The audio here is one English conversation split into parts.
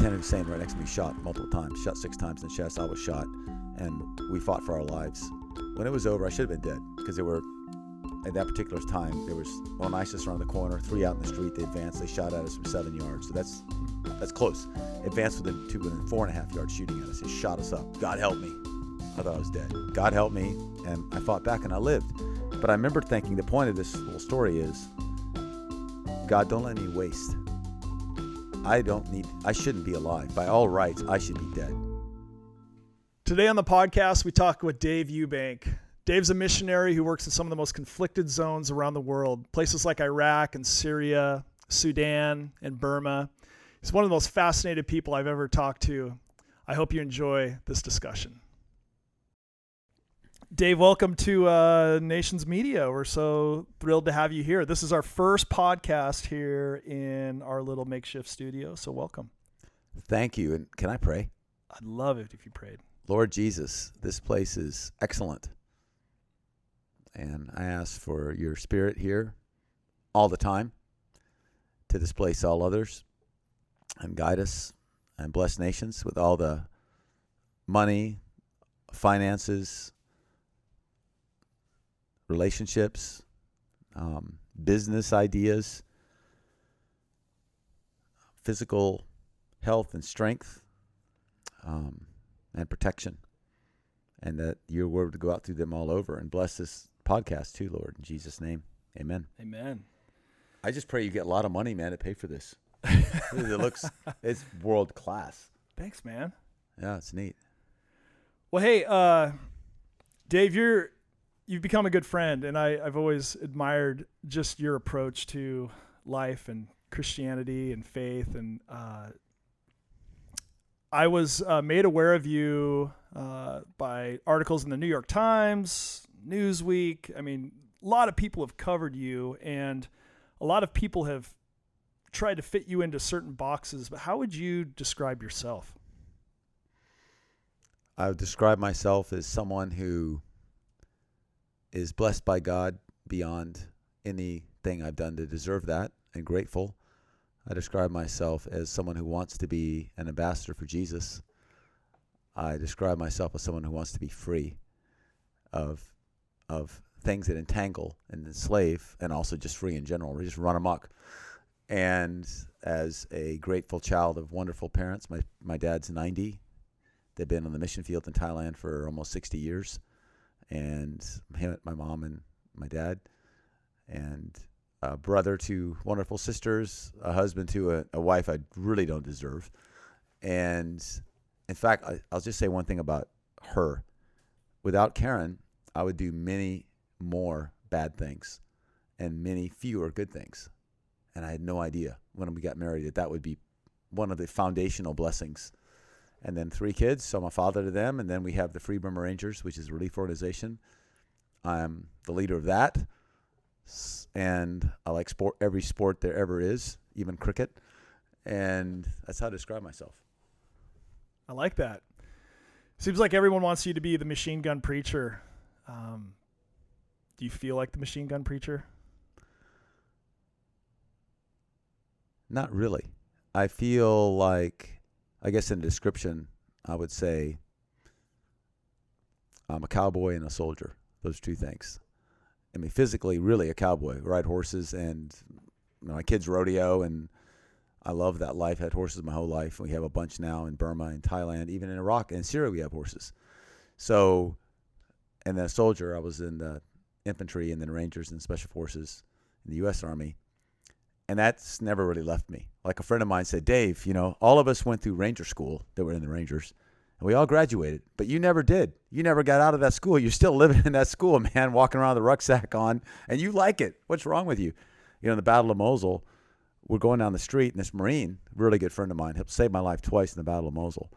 Lieutenant Hussein right next to me shot multiple times, shot 6 times in the chest. I was shot, and we fought for our lives. When it was over, I should have been dead, because there were, at that particular time, there was one ISIS around the corner, 3 out in the street. They advanced. They shot at us from 7 yards. So that's close. Advanced within 4.5 yards, shooting at us. It shot us up. God help me. I thought I was dead. God help me, and I fought back, and I lived. But I remember thinking, the point of this little story is, God, don't let me waste. I shouldn't be alive. By all rights, I should be dead. Today on the podcast, we talk with Dave Eubank. Dave's a missionary who works in some of the most conflicted zones around the world, places like Iraq and Syria, Sudan, and Burma. He's one of the most fascinated people I've ever talked to. I hope you enjoy this discussion. Dave, welcome to Nations Media. We're so thrilled to have you here. This is our first podcast here in our little makeshift studio, so welcome. Thank you. And can I pray? I'd love it if you prayed. Lord Jesus, this place is excellent. And I ask for your spirit here all the time to displace all others and guide us and bless nations with all the money, finances, relationships, business ideas, physical health and strength, and protection, and that your word would go out through them all over, and bless this podcast too, Lord, in Jesus' name. Amen. Amen. I just pray you get a lot of money, man, to pay for this. It's world class. Thanks, man. Yeah, it's neat. Well, hey, Dave, you've become a good friend, and I've always admired just your approach to life and Christianity and faith. And I was made aware of you by articles in the New York Times, Newsweek. I mean, a lot of people have covered you, and a lot of people have tried to fit you into certain boxes. But how would you describe yourself? I would describe myself as someone who is blessed by God beyond anything I've done to deserve that, and grateful. I describe myself as someone who wants to be an ambassador for Jesus. I describe myself as someone who wants to be free of things that entangle and enslave, and also just free in general, or just run amok. And as a grateful child of wonderful parents, my dad's 90. They've been on the mission field in Thailand for almost 60 years. And my mom and my dad, and a brother to wonderful sisters, a husband to a wife I really don't deserve. And in fact, I'll just say one thing about her. Without Karen, I would do many more bad things and many fewer good things. And I had no idea when we got married that would be one of the foundational blessings. And then 3 kids, so I'm a father to them. And then we have the Free Burma Rangers, which is a relief organization. I'm the leader of that. And I like every sport there ever is, even cricket. And that's how I describe myself. I like that. Seems like everyone wants you to be the machine gun preacher. Do you feel like the machine gun preacher? Not really. I feel like, I guess in the description, I would say I'm a cowboy and a soldier. Those 2 things. I mean, physically, really a cowboy. Ride horses, and my kids rodeo, and I love that life. Had horses my whole life. We have a bunch now in Burma and Thailand, even in Iraq and Syria we have horses. So, and then a soldier, I was in the infantry and then Rangers and Special Forces in the U.S. Army. And that's never really left me. Like a friend of mine said, Dave, all of us went through Ranger school that were in the Rangers, and we all graduated, but you never did. You never got out of that school. You're still living in that school, man, walking around with a rucksack on, and you like it. What's wrong with you? In the Battle of Mosul, we're going down the street, and this Marine, really good friend of mine, helped save my life twice in the Battle of Mosul.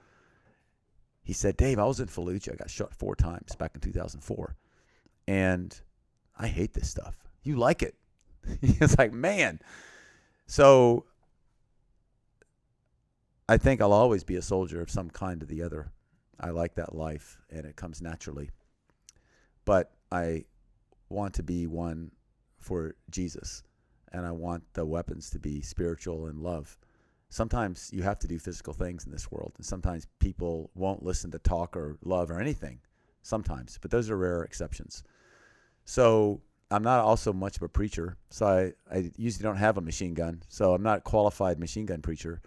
He said, Dave, I was in Fallujah. I got shot 4 times back in 2004, and I hate this stuff. You like it. It's like, man. So I think I'll always be a soldier of some kind or the other. I like that life, and it comes naturally. But I want to be one for Jesus, and I want the weapons to be spiritual and love. Sometimes you have to do physical things in this world, and sometimes people won't listen to talk or love or anything. Sometimes, but those are rare exceptions. So I'm not also much of a preacher, so I usually don't have a machine gun, so I'm not a qualified machine gun preacher.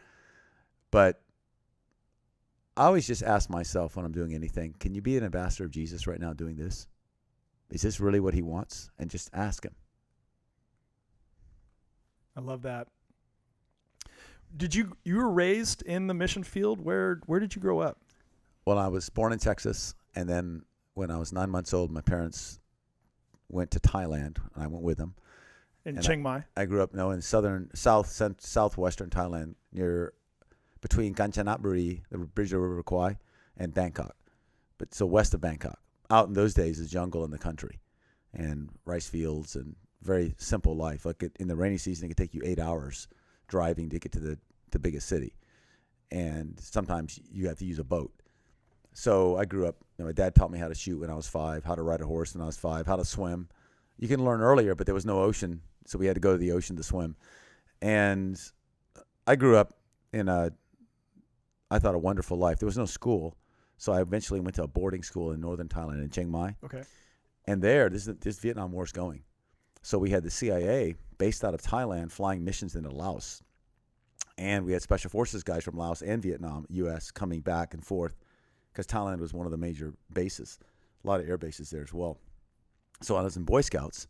But I always just ask myself when I'm doing anything, can you be an ambassador of Jesus right now doing this? Is this really what he wants? And just ask him. I love that. You were raised in the mission field? Where did you grow up? Well, I was born in Texas, and then when I was 9 months old, my parents went to Thailand, and I went with them. In Chiang Mai? I grew up in southwestern Thailand, between Kanchanaburi, the bridge over River Kwai, and Bangkok. But so west of Bangkok. Out in those days is jungle in the country, and rice fields, and very simple life. Like in the rainy season, it could take you 8 hours driving to get to the biggest city, and sometimes you have to use a boat. So I grew up, my dad taught me how to shoot when I was 5, how to ride a horse when I was 5, how to swim. You can learn earlier, but there was no ocean, so we had to go to the ocean to swim. And I grew up in a wonderful life. There was no school, so I eventually went to a boarding school in northern Thailand, in Chiang Mai. Okay. And there, this Vietnam War's going. So we had the CIA based out of Thailand flying missions into Laos. And we had special forces guys from Laos and Vietnam, U.S., coming back and forth, because Thailand was one of the major bases, a lot of air bases there as well. So I was in Boy Scouts.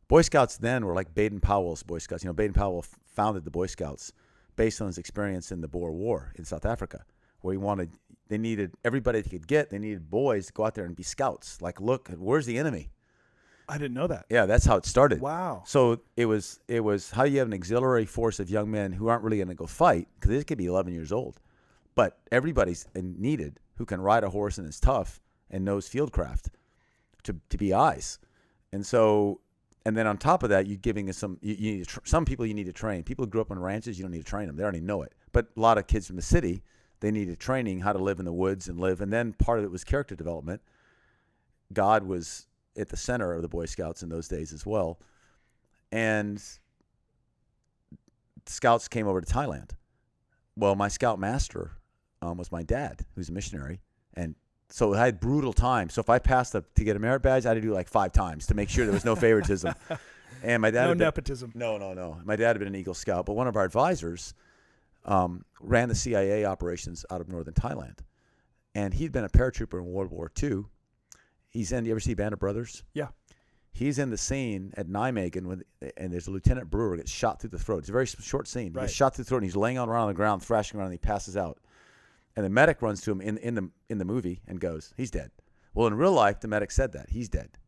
Boy Scouts then were like Baden-Powell's Boy Scouts. Baden-Powell founded the Boy Scouts based on his experience in the Boer War in South Africa, where they needed everybody they could get. They needed boys to go out there and be scouts. Like, look, where's the enemy? I didn't know that. Yeah, that's how it started. Wow. So it was how you have an auxiliary force of young men who aren't really going to go fight, because they could be 11 years old. But everybody's needed who can ride a horse and is tough and knows fieldcraft to be eyes. And then on top of that, you're giving us some people you need to train. People who grew up on ranches, you don't need to train them. They already know it. But a lot of kids from the city, they needed training how to live in the woods and live. And then part of it was character development. God was at the center of the Boy Scouts in those days as well. And scouts came over to Thailand. Well, my scout master was my dad, who's a missionary. And so I had brutal times. So if I passed to get a merit badge, I had to do like 5 times to make sure there was no favoritism. And my dad no nepotism. No. My dad had been an Eagle Scout, but one of our advisors ran the CIA operations out of northern Thailand. And he'd been a paratrooper in World War II. You ever see Band of Brothers? Yeah. He's in the scene at Nijmegen, and there's a Lieutenant Brewer gets shot through the throat. It's a very short scene. Right. He gets shot through the throat, and he's laying around on the ground, thrashing around, and he passes out. And the medic runs to him in the movie and goes, he's dead. Well, in real life, the medic said that. He's dead.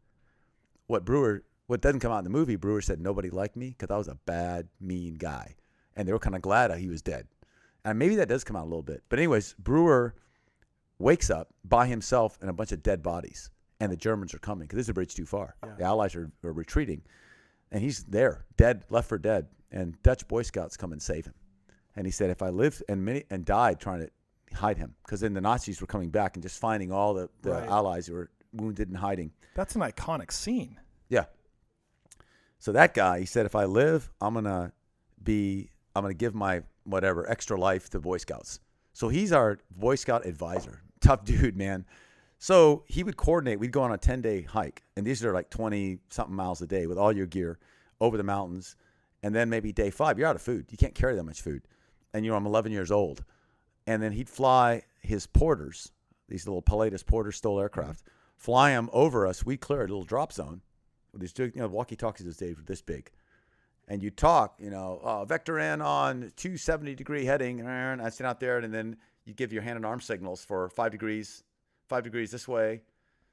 What doesn't come out in the movie, Brewer said, nobody liked me because I was a bad, mean guy. And they were kind of glad he was dead. And maybe that does come out a little bit. But anyways, Brewer wakes up by himself in a bunch of dead bodies. And the Germans are coming because this is a bridge too far. Yeah. The Allies are retreating. And he's there, dead, left for dead. And Dutch Boy Scouts come and save him. And he said, if I lived and died trying to hide him, because then the Nazis were coming back and just finding all the right. Allies who were wounded and hiding. That's an iconic scene. Yeah. So that guy, he said, if I live, I'm gonna give my whatever extra life to Boy Scouts. So he's our Boy Scout advisor. Tough dude, man. So he would coordinate. We'd go on a 10-day hike, and these are like 20-something miles a day with all your gear over the mountains. And then maybe day 5, you're out of food. You can't carry that much food. And I'm 11 years old. And then he'd fly his porters, these little Pilatus Porters stole aircraft, fly them over us. We cleared a little drop zone with these, walkie-talkies those days were this big. And you talk, vector in on 270-degree heading, and I sit out there, and then you give your hand and arm signals for 5 degrees this way,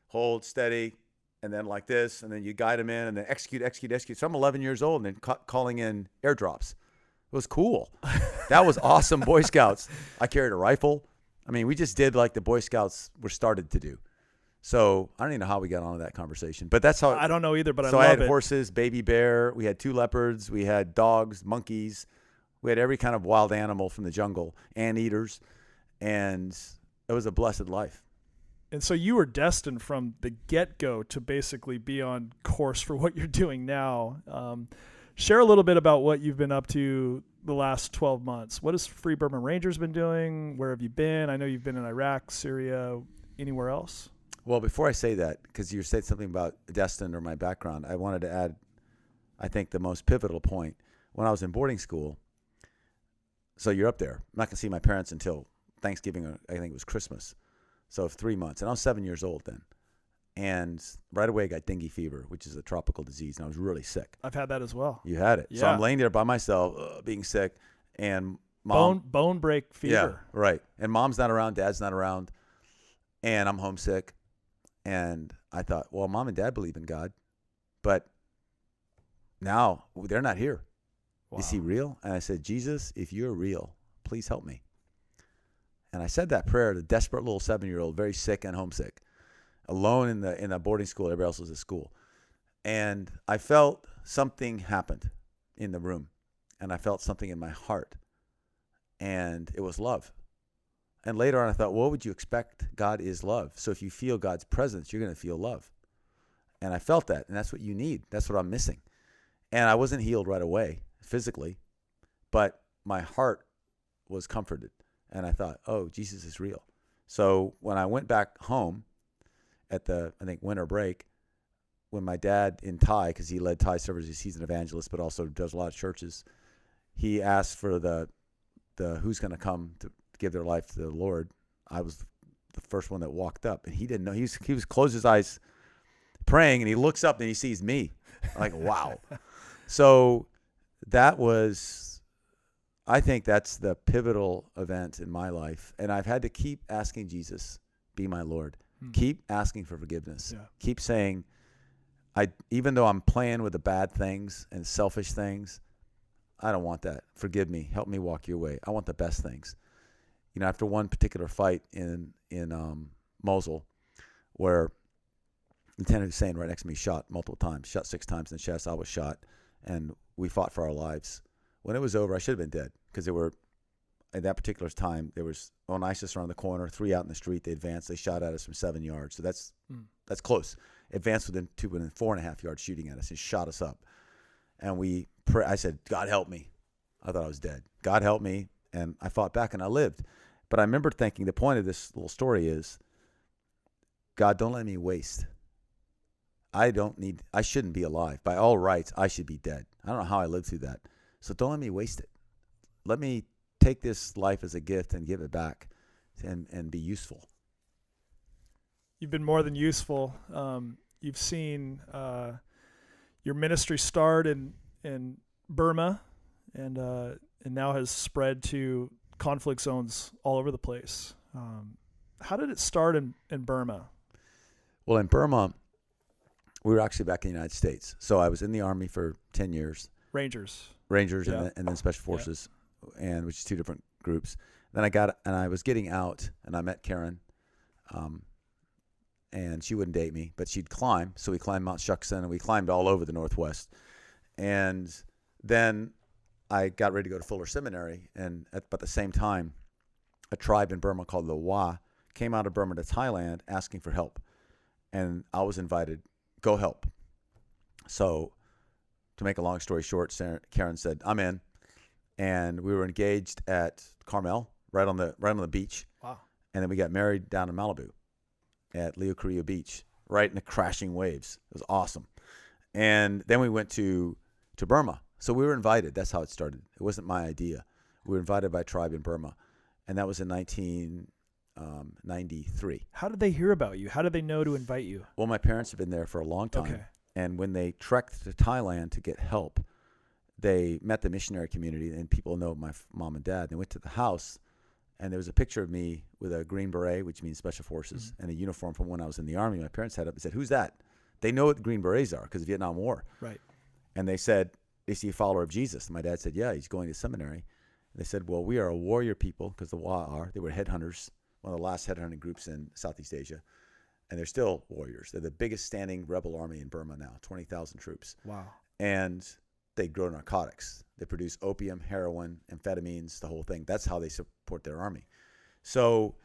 hold steady, and then like this, and then you guide them in, and then execute. So I'm 11 years old, and then calling in airdrops. It was cool. That was awesome, Boy Scouts. I carried a rifle. I mean, we just did like the Boy Scouts were started to do. So I don't even know how we got onto that conversation, but that's how. I don't know either, but so I love it. I had horses, baby bear. We had 2 leopards. We had dogs, monkeys. We had every kind of wild animal from the jungle, anteaters, and it was a blessed life. And so you were destined from the get-go to basically be on course for what you're doing now. Share a little bit about what you've been up to the last 12 months. What has Free Burma Rangers been doing? Where have you been? I know you've been in Iraq, Syria, anywhere else? Well, before I say that, because you said something about Destin or my background, I wanted to add, I think, the most pivotal point. When I was in boarding school, so you're up there. I'm not going to see my parents until Thanksgiving, or I think it was Christmas. So 3 months. And I was 7 years old then. And right away I got dengue fever, which is a tropical disease, and I was really sick. I've had that as well. You had it. Yeah. So I'm laying there by myself, being sick, and mom... Bone break fever. Yeah, right. And mom's not around, dad's not around, and I'm homesick. And I thought, well, mom and dad believe in God, but now they're not here. Wow. Is he real? And I said, Jesus, if you're real, please help me. And I said that prayer, the desperate little 7-year-old, very sick and homesick, alone in a boarding school. Everybody else was at school. And I felt something happened in the room, and I felt something in my heart, and it was love. And later on I thought, what would you expect? God is love. So if you feel God's presence, you're going to feel love. And I felt that, and that's what you need. That's what I'm missing. And I wasn't healed right away physically, but my heart was comforted. And I thought, oh, Jesus is real. So when I went back home at the, I think, winter break, when my dad in Thai, because he led Thai services, he's an evangelist, but also does a lot of churches, he asked for the who's going to come to give their life to the Lord. I was the first one that walked up, and he didn't know. He was closed his eyes praying, and he looks up and he sees me. I'm like, wow. So that was, I think that's the pivotal event in my life. And I've had to keep asking Jesus, be my Lord. Keep asking for forgiveness. Yeah. Keep saying, even though I'm playing with the bad things and selfish things, I don't want that. Forgive me. Help me walk your way. I want the best things. You know, after one particular fight in Mosul, where Lieutenant Hussein right next to me shot multiple times, shot 6 times in the chest. I was shot, and we fought for our lives. When it was over, I should have been dead, because there were, at that particular time, there was on ISIS around the corner, 3 out in the street. They advanced. They shot at us from 7 yards. So that's close. Advanced within 4.5 yards, shooting at us and shot us up. And I said, God help me. I thought I was dead. God help me. And I fought back, and I lived. But I remember thinking, the point of this little story is, God, don't let me waste. I shouldn't be alive. By all rights, I should be dead. I don't know how I lived through that. So don't let me waste it. Let me take this life as a gift and give it back and be useful. You've been more than useful. You've seen your ministry start in Burma and now has spread to conflict zones all over the place. How did it start in Burma? Well, in Burma, we were actually back in the United States. So I was in the Army for 10 years. Rangers, yeah. and then Special Forces, and which is 2 different groups. Then I was getting out, and I met Karen, and she wouldn't date me, but she'd climb. So we climbed Mount Shuksan, and we climbed all over the Northwest. And then I got ready to go to Fuller Seminary, and at the same time, a tribe in Burma called the Wa came out of Burma to Thailand asking for help, and I was invited. Go help. So, to make a long story short, Karen said, I'm in. And we were engaged at Carmel, right on the beach. Wow. And then we got married down in Malibu at Leo Carrillo Beach, right in the crashing waves. It was awesome. And then we went to Burma. So we were invited. That's how it started. It wasn't my idea. We were invited by a tribe in Burma. And that was in 1993. How did they hear about you? How did they know to invite you? Well, my parents had been there for a long time. Okay. And when they trekked to Thailand to get help, they met the missionary community, and people know my mom and dad. They went to the house, and there was a picture of me with a green beret, which means Special Forces, and a uniform from when I was in the Army. My parents had up and said, who's that? They know what the Green Berets are because of the Vietnam War. Right. And they said, is he a follower of Jesus? And my dad said, yeah, he's going to seminary. And they said, well, we are a warrior people, because the Wa are. They were headhunters, one of the last headhunting groups in Southeast Asia. And they're still warriors. They're the biggest standing rebel army in Burma now, 20,000 troops. Wow. And they grow narcotics. They produce opium, heroin, amphetamines, the whole thing. That's how they support their army. So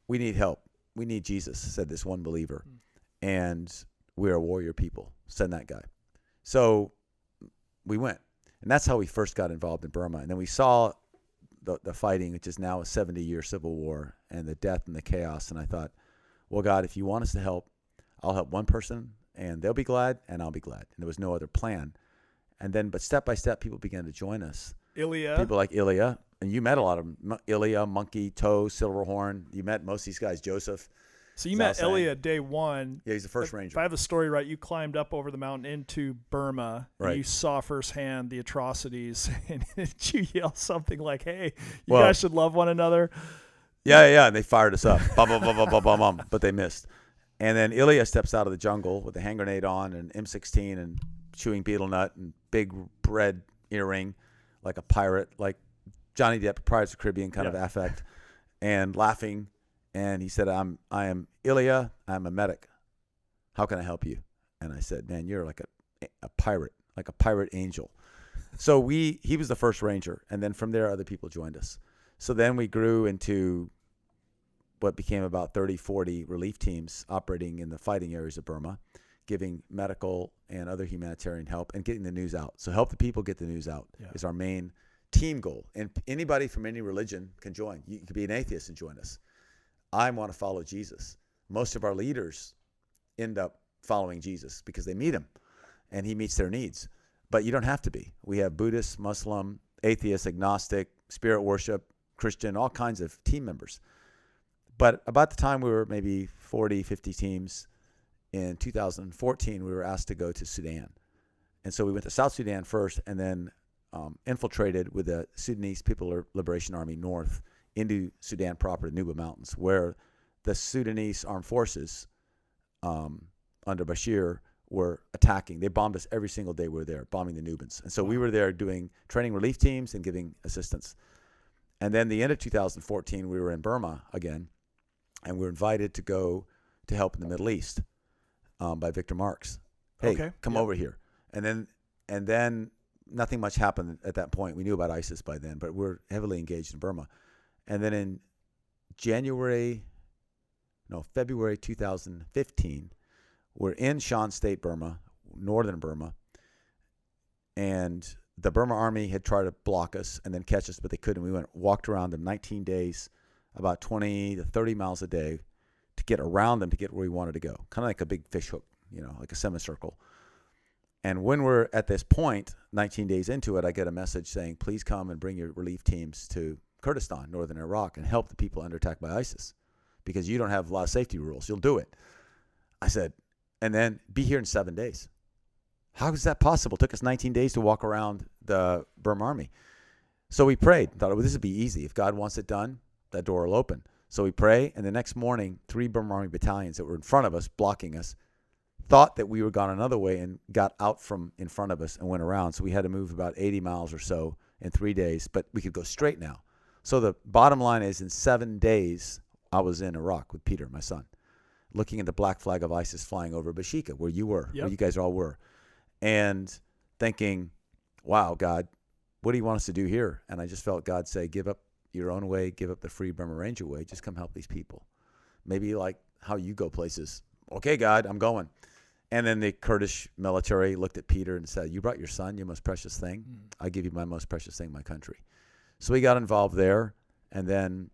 we need help. We need Jesus, said this one believer. And we're a warrior people. Send that guy. So we went. And that's how we first got involved in Burma. And then we saw the fighting, which is now a 70-year civil war, and the death and the chaos. And I thought, well, God, if you want us to help, I'll help one person, and they'll be glad, and I'll be glad. And there was no other plan. And then, but step by step, people began to join us. Ilya. People like Ilya. And you met a lot of them. Ilya, Monkey, Toe, Silverhorn. You met most of these guys, Joseph. So you met Ilya day one. Yeah, he's the first ranger. If I have the story right, you climbed up over the mountain into Burma. Right. And you saw firsthand the atrocities. And did you yell something like, hey, you guys should love one another? Yeah. And they fired us up. Bum, bum, bum, bum, bum, bum, bum, but they missed. And then Ilya steps out of the jungle with a hand grenade on and M16 and chewing betel nut and big red earring like a pirate, like Johnny Depp, Pirates of the Caribbean kind of affect, and laughing. And he said, I am Ilya. I'm a medic. How can I help you? And I said, man, you're like a pirate, like a pirate angel. So he was the first ranger. And then from there, other people joined us. So then we grew into what became about 30, 40 relief teams operating in the fighting areas of Burma, giving medical and other humanitarian help and getting the news out. So help the people get the news out is our main team goal. And anybody from any religion can join. You could be an atheist and join us. I want to follow Jesus. Most of our leaders end up following Jesus because they meet him and he meets their needs. But you don't have to be. We have Buddhist, Muslim, atheist, agnostic, spirit worship, Christian, all kinds of team members. But about the time we were maybe 40, 50 teams, in 2014, we were asked to go to Sudan. And so we went to South Sudan first and then infiltrated with the Sudanese People Liberation Army north into Sudan proper, the Nuba Mountains, where the Sudanese armed forces under Bashir were attacking. They bombed us every single day we were there, bombing the Nubans. And so we were there doing training relief teams and giving assistance. And then the end of 2014, we were in Burma again, and we were invited to go to help in the Middle East by Victor Marks. Hey, come over here. And then nothing much happened at that point. We knew about ISIS by then, but we're heavily engaged in Burma. And then in February 2015, we're in Shan State, Burma, northern Burma, and the Burma army had tried to block us and then catch us, but they couldn't. We walked around them 19 days, about 20 to 30 miles a day to get around them to get where we wanted to go, kind of like a big fish hook, like a semicircle. And when we're at this point, 19 days into it, I get a message saying, please come and bring your relief teams to Kurdistan, northern Iraq, and help the people under attack by ISIS because you don't have a lot of safety rules. You'll do it. I said, and then be here in 7 days. How is that possible? It took us 19 days to walk around the Burma army. So we prayed, thought, well, this would be easy. If God wants it done, that door will open. So we pray, and the next morning, 3 Burma army battalions that were in front of us, blocking us, thought that we were gone another way and got out from in front of us and went around. So we had to move about 80 miles or so in 3 days, but we could go straight now. So the bottom line is in 7 days, I was in Iraq with Peter, my son, looking at the black flag of ISIS flying over Bashika, where you were, where you guys all were, and thinking, wow, God, what do you want us to do here? And I just felt God say, give up your own way, give up the free Burma Ranger way, just come help these people. Maybe like how you go places. Okay, God, I'm going. And then the Kurdish military looked at Peter and said, you brought your son, your most precious thing. I give you my most precious thing, my country. So we got involved there, and then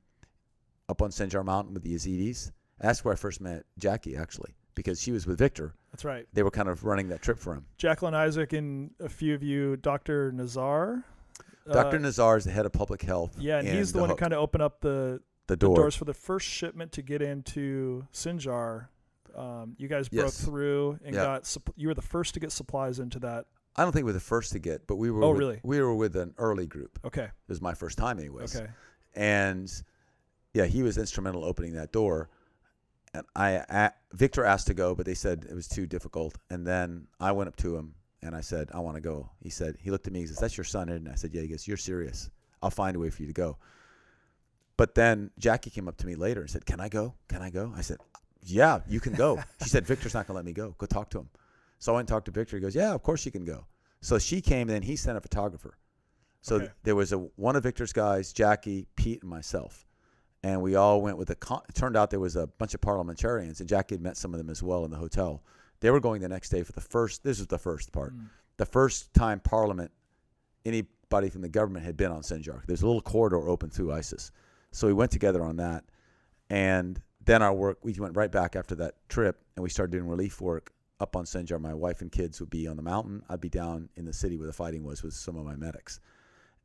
up on Sinjar Mountain with the Yazidis. That's where I first met Jackie, actually, because she was with Victor. That's right. They were kind of running that trip for him. Jacqueline Isaac and a few of you, Dr. Nazar. Dr. Nazar is the head of public health. Yeah, and he's the one who kind of opened up the doors for the first shipment to get into Sinjar. You guys broke through and you were the first to get supplies into that. I don't think we were the first to get, but we were. Really? We were with an early group. Okay. It was my first time, anyways. Okay. And yeah, he was instrumental opening that door. And Victor asked to go, but they said it was too difficult. And then I went up to him and I said, I want to go. He looked at me. He says, "That's your son, isn't it?" I said, "Yeah." He goes, "You're serious. I'll find a way for you to go." But then Jackie came up to me later and said, "Can I go? Can I go?" I said, "Yeah, you can go." She said, "Victor's not going to let me go. Go talk to him." So I went and talked to Victor. He goes, "Yeah, of course you can go." So she came, and then he sent a photographer. So there was one of Victor's guys, Jackie, Pete, and myself. And we all went with it turned out there was a bunch of parliamentarians, and Jackie had met some of them as well in the hotel. They were going the next day for this was the first part. The first time Parliament anybody from the government had been on Sinjar. There's a little corridor open through ISIS. So we went together on that. And then our work, we went right back after that trip, and we started doing relief work up on Sinjar. My wife and kids would be on the mountain. I'd be down in the city where the fighting was with some of my medics.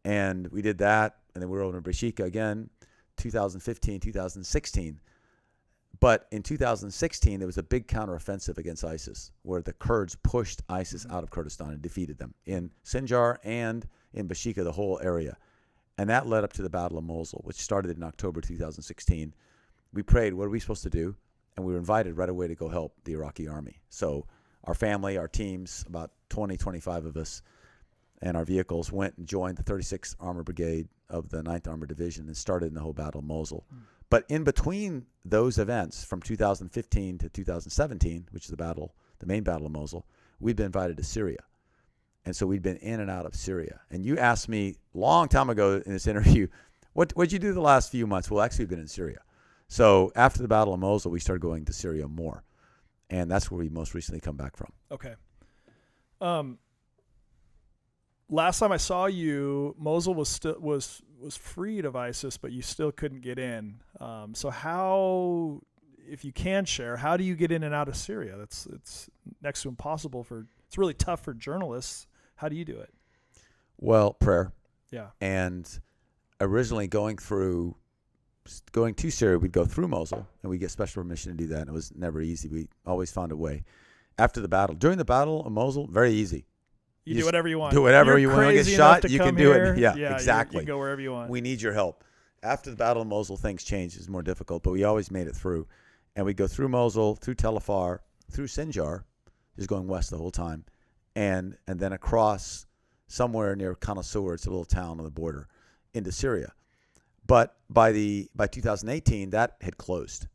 And we did that, and then we were over in Brashika again, 2015, 2016. But in 2016, there was a big counteroffensive against ISIS, where the Kurds pushed ISIS out of Kurdistan and defeated them in Sinjar and in Bashika, the whole area. And that led up to the Battle of Mosul, which started in October 2016. We prayed, what are we supposed to do? And we were invited right away to go help the Iraqi army. So our family, our teams, about 20, 25 of us, and our vehicles went and joined the 36th Armored Brigade of the 9th Armored Division and started in the whole Battle of Mosul. But in between those events, from 2015 to 2017, which is the main Battle of Mosul, we'd been invited to Syria. And so we'd been in and out of Syria. And you asked me a long time ago in this interview, what'd you do the last few months? Well, actually, we've been in Syria. So after the Battle of Mosul, we started going to Syria more. And that's where we most recently come back from. Okay. Last time I saw you, Mosul was freed of ISIS, but you still couldn't get in. So how, if you can share, how do you get in and out of Syria? It's next to impossible it's really tough for journalists. How do you do it? Well, prayer. Yeah. And originally going to Syria, we'd go through Mosul, and we'd get special permission to do that. And it was never easy. We always found a way. After the battle, during the Battle of Mosul, very easy. You do whatever you want. Do whatever you want. You get shot, you can do here. it. Yeah, exactly. You can go wherever you want. We need your help. After the Battle of Mosul, things changed. It was more difficult, but we always made it through. And we'd go through Mosul, through Tel Afar, through Sinjar, just going west the whole time, and then across somewhere near Kanasur, it's a little town on the border, into Syria. But by 2018, that had closed.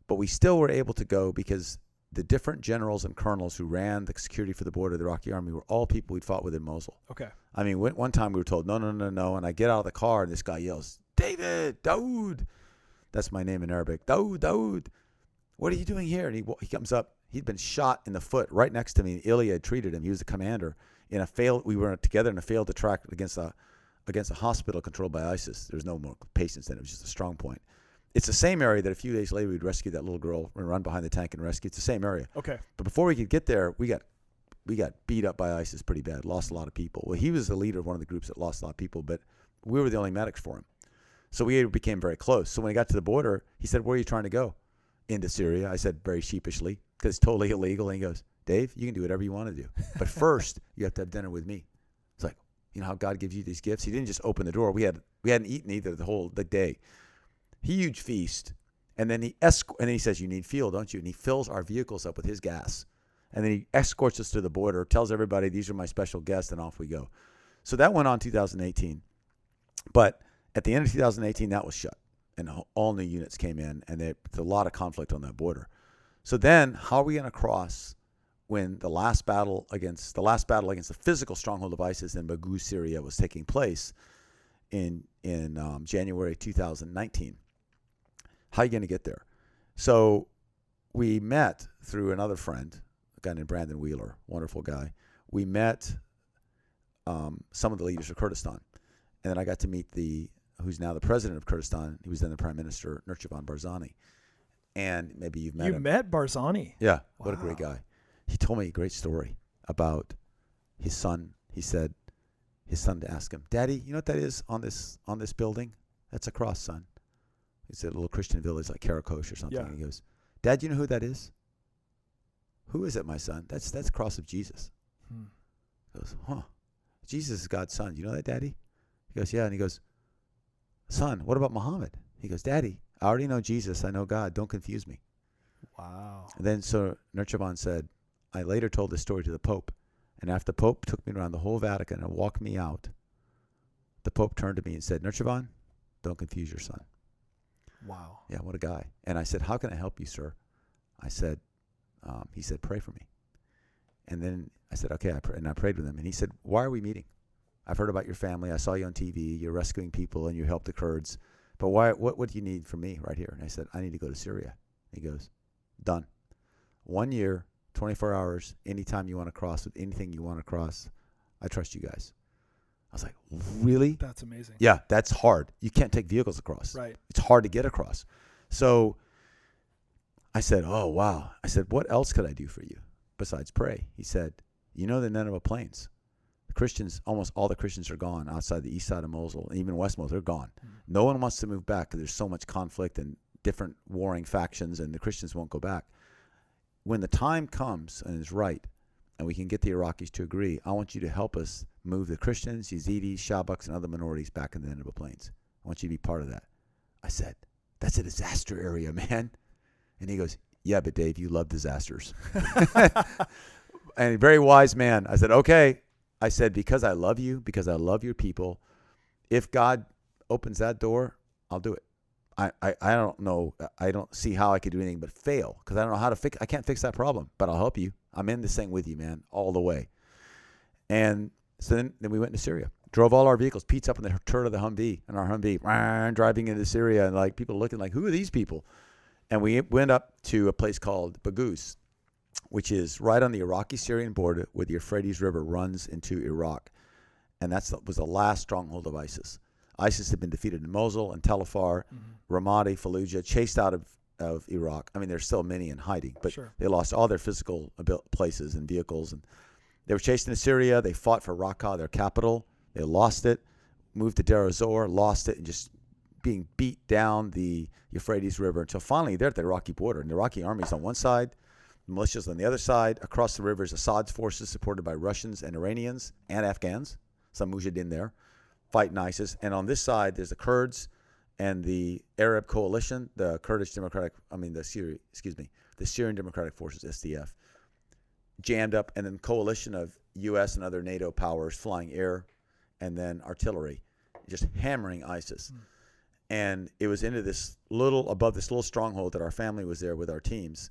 But we still were able to go because the different generals and colonels who ran the security for the border of the Iraqi army were all people we'd fought with in Mosul. Okay. I mean, one time we were told, no. And I get out of the car, and this guy yells, David, Daoud. That's my name in Arabic. Daoud. What are you doing here? And he comes up. He'd been shot in the foot right next to me. Ilya had treated him. He was the commander. We were together in a failed attack against a hospital controlled by ISIS. There was no more patients in it. It was just a strong point. It's the same area that a few days later we'd rescue that little girl and run behind the tank and rescue. It's the same area. Okay. But before we could get there, we got beat up by ISIS pretty bad. Lost a lot of people. Well, he was the leader of one of the groups that lost a lot of people, but we were the only medics for him. So we became very close. So when he got to the border, he said, "Where are you trying to go?" Into Syria. I said very sheepishly, because it's totally illegal. And he goes, "Dave, you can do whatever you want to do. But first, you have to have dinner with me." It's like, you know how God gives you these gifts? He didn't just open the door. We hadn't eaten either the day. Huge feast. And then he says, "You need fuel, don't you?" And he fills our vehicles up with his gas. And then he escorts us to the border, tells everybody, "These are my special guests," and off we go. So that went on 2018. But at the end of 2018, that was shut. And all new units came in, and there's a lot of conflict on that border. So then, how are we going to cross when the last battle against the physical stronghold of ISIS in Baghouz, Syria, was taking place in January 2019? How are you going to get there? So we met through another friend, a guy named Brandon Wheeler, wonderful guy. We met some of the leaders of Kurdistan, and then I got to meet who's now the president of Kurdistan. He was then the prime minister, Nurchivon Barzani. And maybe you've met him. You met Barzani? Yeah. Wow. What a great guy. He told me a great story about his son. He said his son to ask him, "Daddy, you know what that is on this building? That's a cross, son." It's a little Christian village like Karakosh or something. Yeah. And he goes, "Dad, you know who that is?" "Who is it, my son?" That's the cross of Jesus." He goes, "Huh. Jesus is God's son. You know that, Daddy?" He goes, "Yeah." And he goes, "Son, what about Muhammad?" He goes, "Daddy, I already know Jesus. I know God. Don't confuse me." Wow. And then so Nurchivon said, I later told this story to the Pope. And after the Pope took me around the whole Vatican and walked me out, the Pope turned to me and said, "Nurchivon, don't confuse your son." Wow. Yeah, what a guy. And I said, "How can I help you, sir?" I said, he said, "Pray for me." And then I said, "Okay," and I prayed with him. And he said, "Why are we meeting? I've heard about your family. I saw you on TV. You're rescuing people and you help the Kurds. But why? What do you need from me right here?" And I said, "I need to go to Syria." He goes, "Done. 1 year, 24 hours, anytime you want to cross with anything you want to cross. I trust you guys." I was like, really? That's amazing. Yeah, that's hard. You can't take vehicles across. Right. It's hard to get across. So I said, oh, wow. I said, what else could I do for you besides pray? He said, you know the Nineveh Plains. The Christians, almost all the Christians are gone outside the east side of Mosul, and even West Mosul, they're gone. Mm-hmm. No one wants to move back because there's so much conflict and different warring factions, and the Christians won't go back. When the time comes and is right, and we can get the Iraqis to agree, I want you to help us move the Christians, Yazidis, Shabaks, and other minorities back in the Nineveh Plains. I want you to be part of that. I said, that's a disaster area, man. And he goes, yeah, but Dave, you love disasters. And a very wise man. I said, okay. I said, because I love you, because I love your people, if God opens that door, I'll do it. I don't know. I don't see how I could do anything but fail because I don't know how to fix. I can't fix that problem, but I'll help you. I'm in this thing with you, man, all the way. And so then we went to Syria. Drove all our vehicles. Pete's up in the turret of the Humvee, and our Humvee, driving into Syria, and like people looking like, who are these people? And we went up to a place called Baghouz, which is right on the Iraqi-Syrian border where the Euphrates River runs into Iraq. And that was the last stronghold of ISIS. ISIS had been defeated in Mosul and Tel Afar, Ramadi, Fallujah, chased out of Iraq. I mean, there's still many in hiding, but they lost all their physical places and vehicles. And they were chased into Syria. They fought for Raqqa, their capital. They lost it, moved to Deir ez-Zor, lost it, and just being beat down the Euphrates River until finally they're at the Iraqi border. And the Iraqi army's on one side, the militias on the other side. Across the river is Assad's forces supported by Russians and Iranians and Afghans, some Mujahideen there, fighting ISIS. And on this side, there's the Kurds and the Arab coalition, the Syrian Democratic Forces, SDF, jammed up, and then coalition of U.S. and other NATO powers flying air and then artillery, just hammering ISIS. And it was into this above this little stronghold that our family was there with our teams.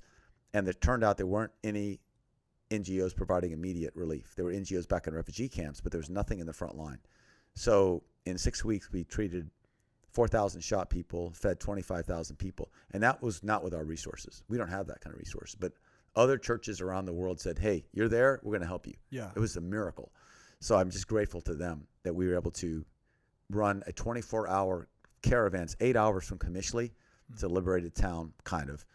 And it turned out there weren't any NGOs providing immediate relief. There were NGOs back in refugee camps, but there was nothing in the front line. So in 6 weeks, we treated 4,000 shot people, fed 25,000 people. And that was not with our resources. We don't have that kind of resource. But other churches around the world said, hey, you're there, we're going to help you. Yeah. It was a miracle. So I'm just grateful to them that we were able to run a 24-hour caravans, 8 hours from Qamishli. It's a liberated town, kind of.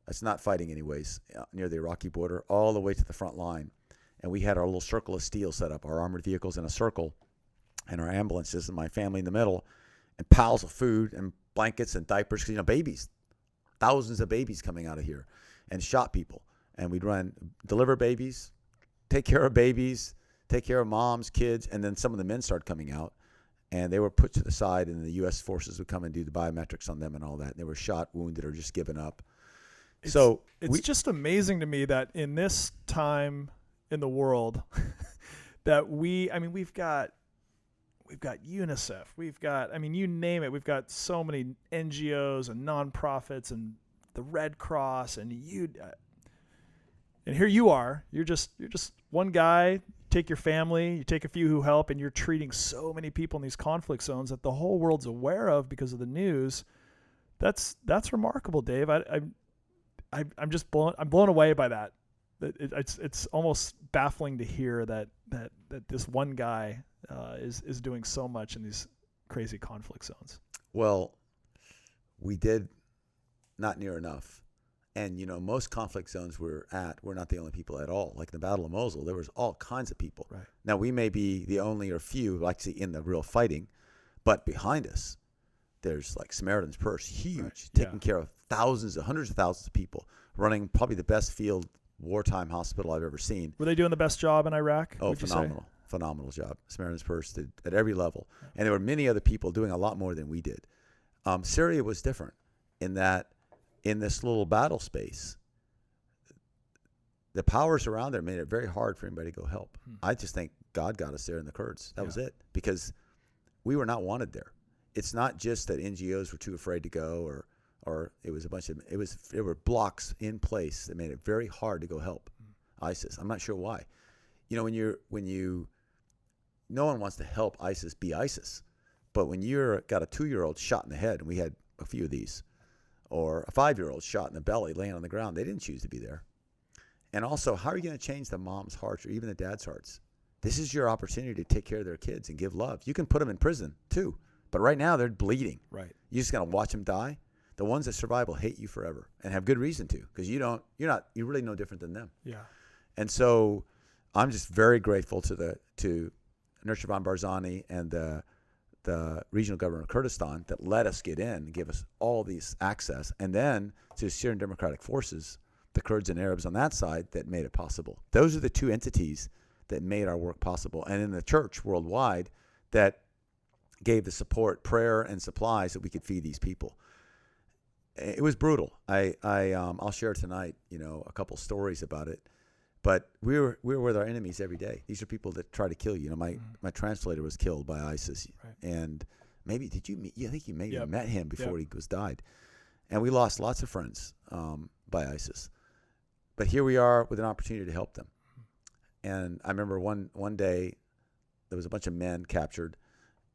It's not fighting anyways, near the Iraqi border, all the way to the front line. And we had our little circle of steel set up, our armored vehicles in a circle, and our ambulances and my family in the middle, and piles of food and blankets and diapers, because, babies, thousands of babies coming out of here, and shot people. And we'd deliver babies, take care of babies, take care of moms, kids, and then some of the men started coming out. And they were put to the side, and the U.S. forces would come and do the biometrics on them and all that. And they were shot, wounded, or just given up. It's just amazing to me that in this time in the world that we've got UNICEF, we've got, you name it, we've got so many NGOs and nonprofits and the Red Cross and here you are, you're just one guy. Take your family, you take a few who help, and you're treating so many people in these conflict zones that the whole world's aware of because of the news. That's remarkable, Dave. I'm just blown away by that. It's almost baffling to hear that this one guy is doing so much in these crazy conflict zones. Well, we did not near enough. And, most conflict zones we're not the only people at all. Like the Battle of Mosul, there was all kinds of people. Right. Now, we may be the only or few actually in the real fighting, but behind us, there's like Samaritan's Purse, huge, taking care of hundreds of thousands of people, running probably the best field wartime hospital I've ever seen. Were they doing the best job in Iraq? Oh, phenomenal job. Samaritan's Purse did at every level. Yeah. And there were many other people doing a lot more than we did. Syria was different in that in this little battle space, the powers around there made it very hard for anybody to go help. I just think God got us there in the Kurds. That was it, because we were not wanted there. It's not just that NGOs were too afraid to go, or it was there were blocks in place that made it very hard to go help ISIS. I'm not sure why. No one wants to help ISIS be ISIS, but when you're got a 2-year-old shot in the head, and we had a few of these, or a 5-year-old shot in the belly laying on the ground, they didn't choose to be there. And also, how are you going to change the mom's hearts or even the dad's hearts This is your opportunity to take care of their kids and give love. You can put them in prison too, but right now they're bleeding. Right. You just got to watch them die. The ones that survive will hate you forever and have good reason to, because you're really no different than them. Yeah. And so I'm just very grateful to Nurture von Barzani and the regional government of Kurdistan that let us get in and give us all these access, and then to Syrian Democratic Forces, the Kurds and Arabs on that side, that made it possible. Those are the two entities that made our work possible. And in the church worldwide that gave the support, prayer, and supplies that we could feed these people. It was brutal. I'll share tonight, a couple stories about it. But we were with our enemies every day. These are people that try to kill you. My translator was killed by ISIS, right. And maybe did you meet? I think you maybe met him before he died. And we lost lots of friends by ISIS. But here we are with an opportunity to help them. And I remember one day there was a bunch of men captured,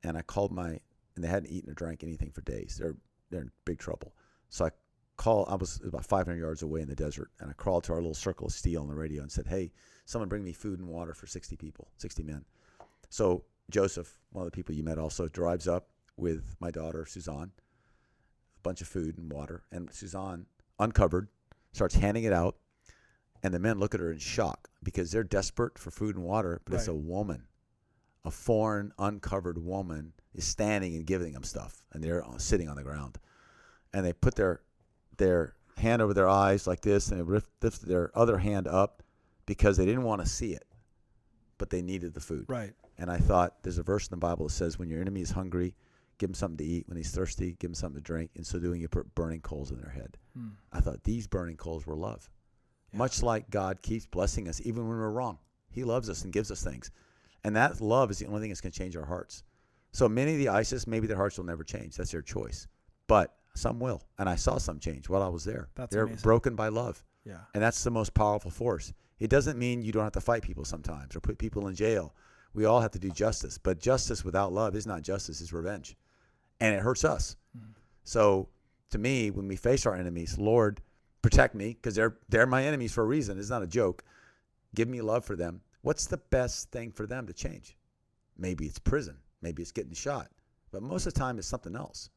and I called and they hadn't eaten or drank anything for days. They're in big trouble. So I was about 500 yards away in the desert, and I crawled to our little circle of steel on the radio and said, hey, someone bring me food and water for 60 people, 60 men. So Joseph, one of the people you met also, drives up with my daughter, Suzanne, a bunch of food and water. And Suzanne, uncovered, starts handing it out, and the men look at her in shock because they're desperate for food and water, but it's a woman. A foreign, uncovered woman is standing and giving them stuff, and they're sitting on the ground. And they put their hand over their eyes like this, and they lift their other hand up because they didn't want to see it, but they needed the food. Right. And I thought, there's a verse in the Bible that says, when your enemy is hungry, give him something to eat. When he's thirsty, give him something to drink. In so doing, you put burning coals in their head. I thought these burning coals were love. Yeah. Much like God keeps blessing us even when we're wrong. He loves us and gives us things. And that love is the only thing that's going to change our hearts. So many of the ISIS, maybe their hearts will never change. That's their choice. But some will. And I saw some change while I was there. They're amazing. Broken by love. Yeah. And that's the most powerful force. It doesn't mean you don't have to fight people sometimes or put people in jail. We all have to do justice. But justice without love is not justice, it's revenge. And it hurts us. So to me, when we face our enemies, Lord, protect me, because they're my enemies for a reason. It's not a joke. Give me love for them. What's the best thing for them to change? Maybe it's prison. Maybe it's getting shot. But most of the time, it's something else.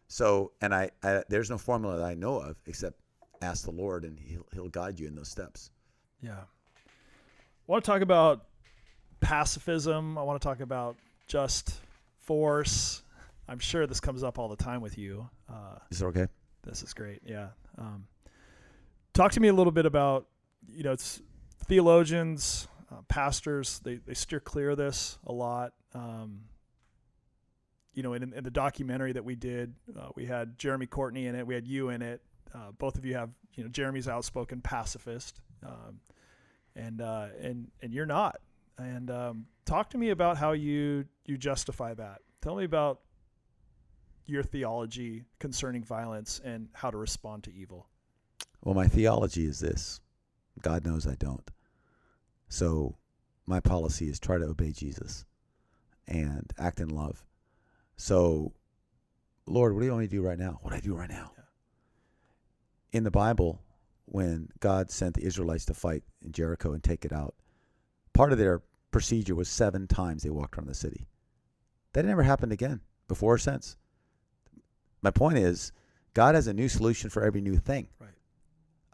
So, and I there's no formula that I know of except ask the Lord, and He'll guide you in those steps. Yeah. I want to talk about pacifism. I want to talk about just force. I'm sure this comes up all the time with you. Is it okay? This is great. Yeah. Talk to me a little bit about, it's theologians, pastors, they steer clear of this a lot. In the documentary that we did, we had Jeremy Courtney in it. We had you in it. Both of you have, Jeremy's outspoken pacifist, and you're not. And talk to me about how you justify that. Tell me about your theology concerning violence and how to respond to evil. Well, my theology is this. God knows I don't. So my policy is try to obey Jesus and act in love. So, Lord, what do you want me to do right now? What do I do right now? Yeah. In the Bible, when God sent the Israelites to fight in Jericho and take it out, part of their procedure was 7 times they walked around the city. That never happened again, before or since. My point is, God has a new solution for every new thing. Right.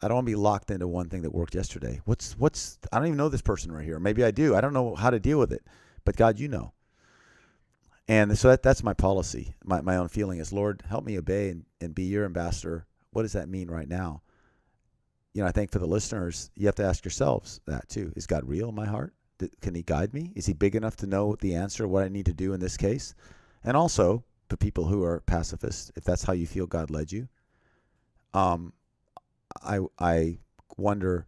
I don't want to be locked into one thing that worked yesterday. I don't even know this person right here. Maybe I do. I don't know how to deal with it. But God, you know. And so that's my policy. My own feeling is, Lord, help me obey and be your ambassador. What does that mean right now? I think for the listeners, you have to ask yourselves that too. Is God real in my heart? Can He guide me? Is He big enough to know the answer, what I need to do in this case? And also, for people who are pacifists, if that's how you feel God led you, I wonder,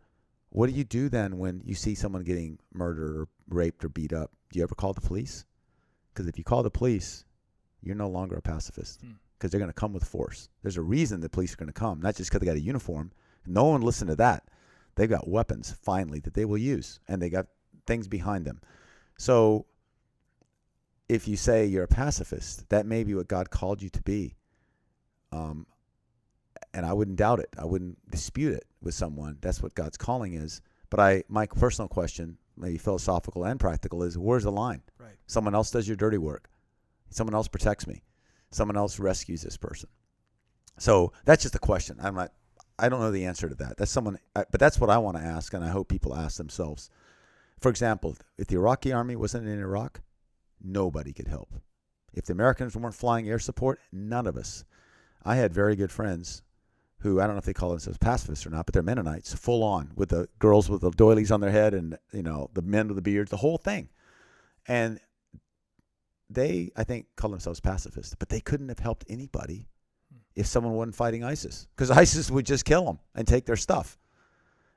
what do you do then when you see someone getting murdered or raped or beat up? Do you ever call the police? Because if you call the police, you're no longer a pacifist, because they're going to come with force. There's a reason the police are going to come, not just because they got a uniform. No one listened to that. They've got weapons, finally, that they will use, and they got things behind them. So if you say you're a pacifist, that may be what God called you to be. And I wouldn't doubt it. I wouldn't dispute it with someone. That's what God's calling is. But my personal question, maybe philosophical and practical, is where's the line? Right. Someone else does your dirty work. Someone else protects me. Someone else rescues this person. So that's just a question. I don't know the answer to that. But that's what I want to ask, and I hope people ask themselves. For example, if the Iraqi army wasn't in Iraq, nobody could help. If the Americans weren't flying air support, none of us. I had very good friends who, I don't know if they call themselves pacifists or not, but they're Mennonites, full on, with the girls with the doilies on their head and, the men with the beards, the whole thing. And they, I think, call themselves pacifists, but they couldn't have helped anybody if someone wasn't fighting ISIS, because ISIS would just kill them and take their stuff.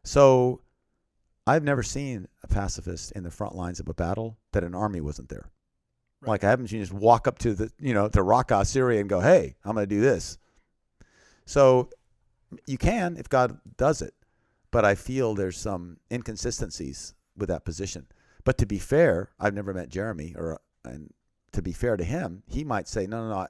So I've never seen a pacifist in the front lines of a battle that an army wasn't there. Right. Like I haven't seen just walk up to to Iraq, Syria and go, hey, I'm going to do this. So you can if God does it, but I feel there's some inconsistencies with that position. But to be fair, I've never met Jeremy, and to be fair to him, he might say, no.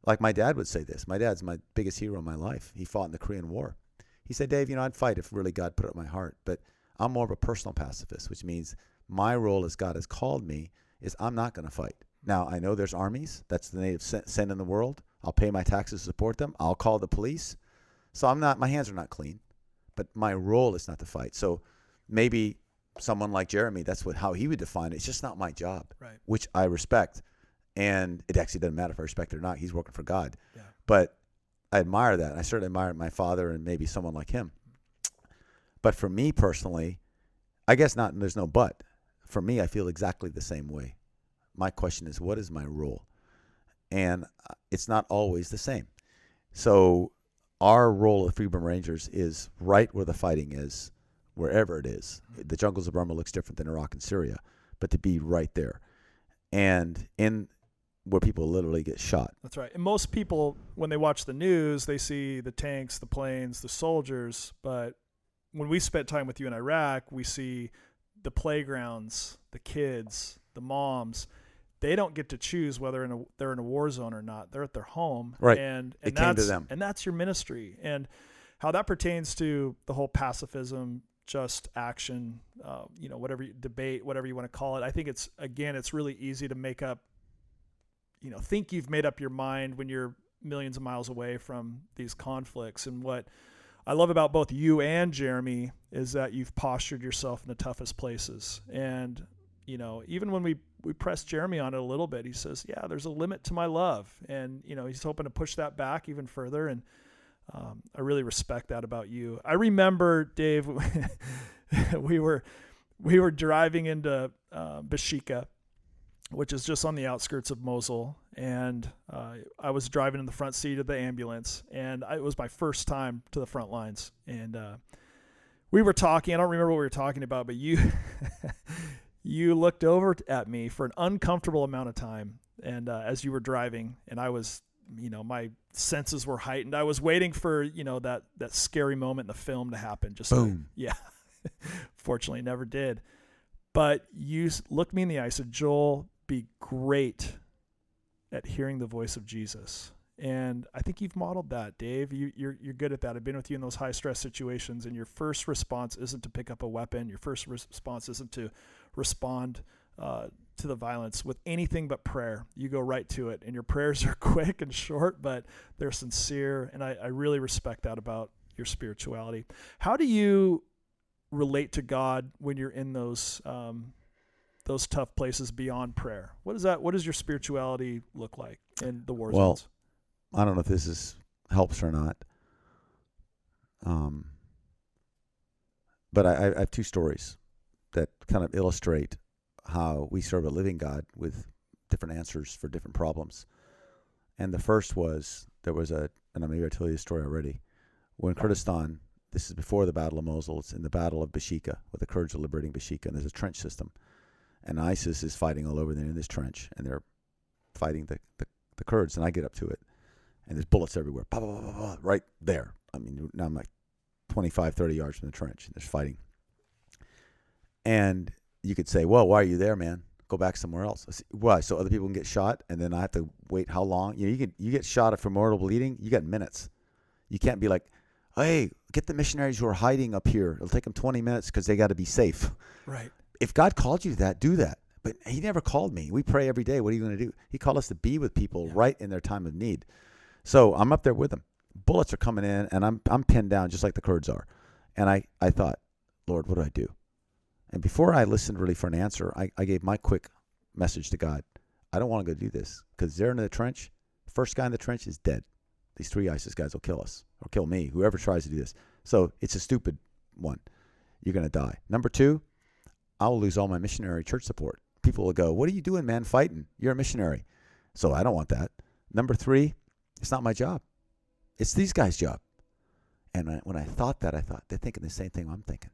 Like my dad would say this. My dad's my biggest hero in my life. He fought in the Korean War. He said, Dave, I'd fight if really God put it in my heart. But I'm more of a personal pacifist, which means my role as God has called me is I'm not going to fight. Now, I know there's armies. That's the native sin in the world. I'll pay my taxes to support them. I'll call the police. So my hands are not clean. But my role is not to fight. So maybe someone like Jeremy, that's how he would define it. It's just not my job, right, which I respect. And it actually doesn't matter if I respect it or not. He's working for God. Yeah. But I admire that. I certainly admire my father and maybe someone like him. But for me personally, I guess not. There's no but. For me, I feel exactly the same way. My question is, what is my role? And it's not always the same. So our role at the Burma Rangers is right where the fighting is, wherever it is. The jungles of Burma looks different than Iraq and Syria, but to be right there. And in where people literally get shot. That's right. And most people, when they watch the news, they see the tanks, the planes, the soldiers. But when we spent time with you in Iraq, we see the playgrounds, the kids, the moms. They don't get to choose whether they're in a war zone or not. They're at their home. Right. And it came to them. And that's your ministry. And how that pertains to the whole pacifism, just action, whatever debate, whatever you want to call it. I think it's really easy to make up, think you've made up your mind when you're millions of miles away from these conflicts. And what I love about both you and Jeremy is that you've postured yourself in the toughest places. And, even when we pressed Jeremy on it a little bit, he says, yeah, there's a limit to my love. And, he's hoping to push that back even further. And I really respect that about you. I remember, Dave, we were driving into Bashika, which is just on the outskirts of Mosul, and I was driving in the front seat of the ambulance, and it was my first time to the front lines. And we were talking. I don't remember what we were talking about, but you you looked over at me for an uncomfortable amount of time, and as you were driving, and I was, my senses were heightened. I was waiting for that scary moment in the film to happen. Just boom. Yeah. Fortunately, it never did. But you looked me in the eye, said, Joel, be great at hearing the voice of Jesus. And I think you've modeled that, Dave. You're good at that. I've been with you in those high stress situations, and your first response isn't to pick up a weapon. Your first response isn't to respond to the violence with anything but prayer. You go right to it, and your prayers are quick and short, but they're sincere. And I really respect that about your spirituality. How do you relate to God when you're in those tough places beyond prayer? What does your spirituality look like in the war zones? I don't know if this helps or not. But I have two stories that kind of illustrate how we serve a living God with different answers for different problems. And the first was, and maybe I told you this story already, when Kurdistan, this is before the Battle of Mosul, it's in the Battle of Bashika, where the Kurds are liberating Bashika, and there's a trench system. And ISIS is fighting all over there in this trench, and they're fighting the Kurds, and I get up to it, and there's bullets everywhere, bah, bah, bah, bah, right there. I mean, now I'm like 25, 30 yards from the trench, and there's fighting. And you could say, well, why are you there, man? Go back somewhere else. I say, why? So other people can get shot, and then I have to wait how long? You get shot for mortal bleeding, you got minutes. You can't be like, hey, get the missionaries who are hiding up here. It'll take them 20 minutes because they got to be safe. Right. if God called you to that, do that. But he never called me. We pray every day. What are you going to do? He called us to be with people right in their time of need. So I'm up there with them. Bullets are coming in, and I'm pinned down just like the Kurds are. And I thought, Lord, what do I do? And before I listened really for an answer, I gave my quick message to God. I don't want to go do this because they're in the trench. First guy in the trench is dead. These 3 ISIS guys will kill us or kill me, whoever tries to do this. So it's a stupid one. You're going to die. Number 2, I'll lose all my missionary church support. People will go, what are you doing, man, fighting? You're a missionary. So I don't want that. Number 3, it's not my job. It's these guys' job. And when I thought that, I thought, they're thinking the same thing I'm thinking.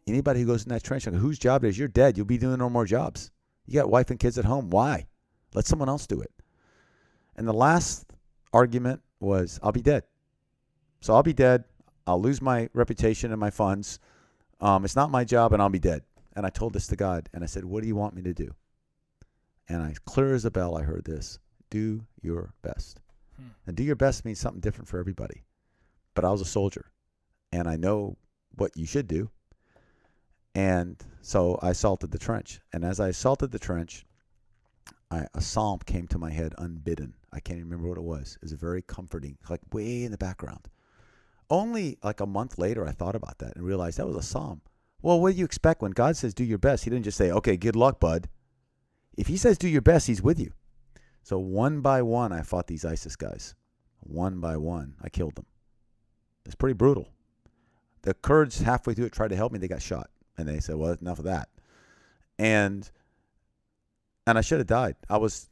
Anybody who goes in that trench, whose job it is, you're dead. You'll be doing no more jobs. You got wife and kids at home. Why? Let someone else do it. And the last argument was, I'll be dead. So I'll be dead. I'll lose my reputation and my funds. It's not my job, and I'll be dead. And I told this to God, and I said, what do you want me to do? And clear as a bell, I heard this. Do your best. And do your best means something different for everybody. But I was a soldier, and I know what you should do. And so I assaulted the trench. And as I assaulted the trench, a psalm came to my head unbidden. I can't even remember what it was. It was very comforting, like way in the background. Only like a month later, I thought about that and realized that was a psalm. Well, what do you expect when God says do your best? He didn't just say, okay, good luck, bud. If he says do your best, he's with you. So one by one, I fought these ISIS guys. One by one, I killed them. It's pretty brutal. The Kurds, halfway through it, tried to help me. They got shot. And they said, well, enough of that. And I should have died. I was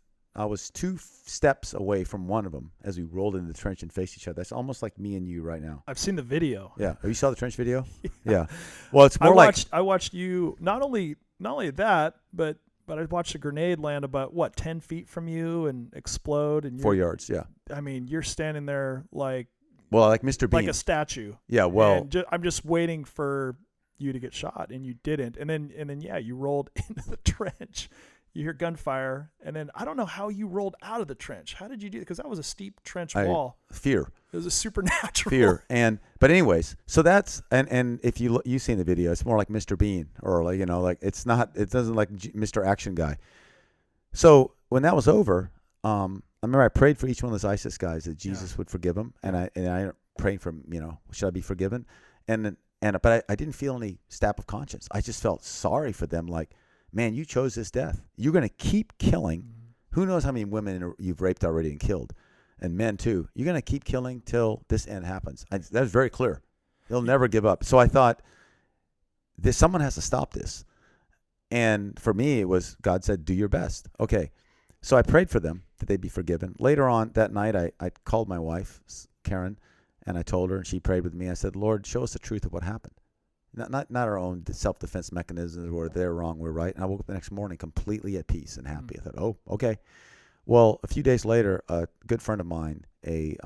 2 steps away from one of them as we rolled into the trench and faced each other. That's almost like me and you right now. I've seen the video. Yeah. Oh, you saw the trench video? Yeah. Well, it's more I watched you not only that, but I watched a grenade land about 10 feet from you and explode, and 4 yards. Yeah. I mean, you're standing there like Mr. Bean, like a statue. Yeah. Well, I'm just waiting for you to get shot, and you didn't. And then you rolled into the trench. You hear gunfire, and then I don't know how you rolled out of the trench. How did you do it? Because that was a steep trench wall. Fear. It was a supernatural fear. But anyways, so that's and if you've seen the video, it's more like Mr. Bean, or like it's not. It doesn't like Mr. Action Guy. So when that was over, I remember I prayed for each one of those ISIS guys that Jesus would forgive them, and I prayed for should I be forgiven, but I didn't feel any snap of conscience. I just felt sorry for them, like, man, you chose this death. You're going to keep killing. Who knows how many women you've raped already and killed, and men too. You're going to keep killing till this end happens. That was very clear. They'll never give up. So I thought, someone has to stop this. And for me, it was God said, do your best. Okay. So I prayed for them that they'd be forgiven. Later on that night, I called my wife, Karen, and I told her, and she prayed with me. I said, Lord, show us the truth of what happened. Not our own self-defense mechanisms where they're wrong, we're right. And I woke up the next morning completely at peace and happy. I thought, oh, okay. Well, a few days later, a good friend of mine, a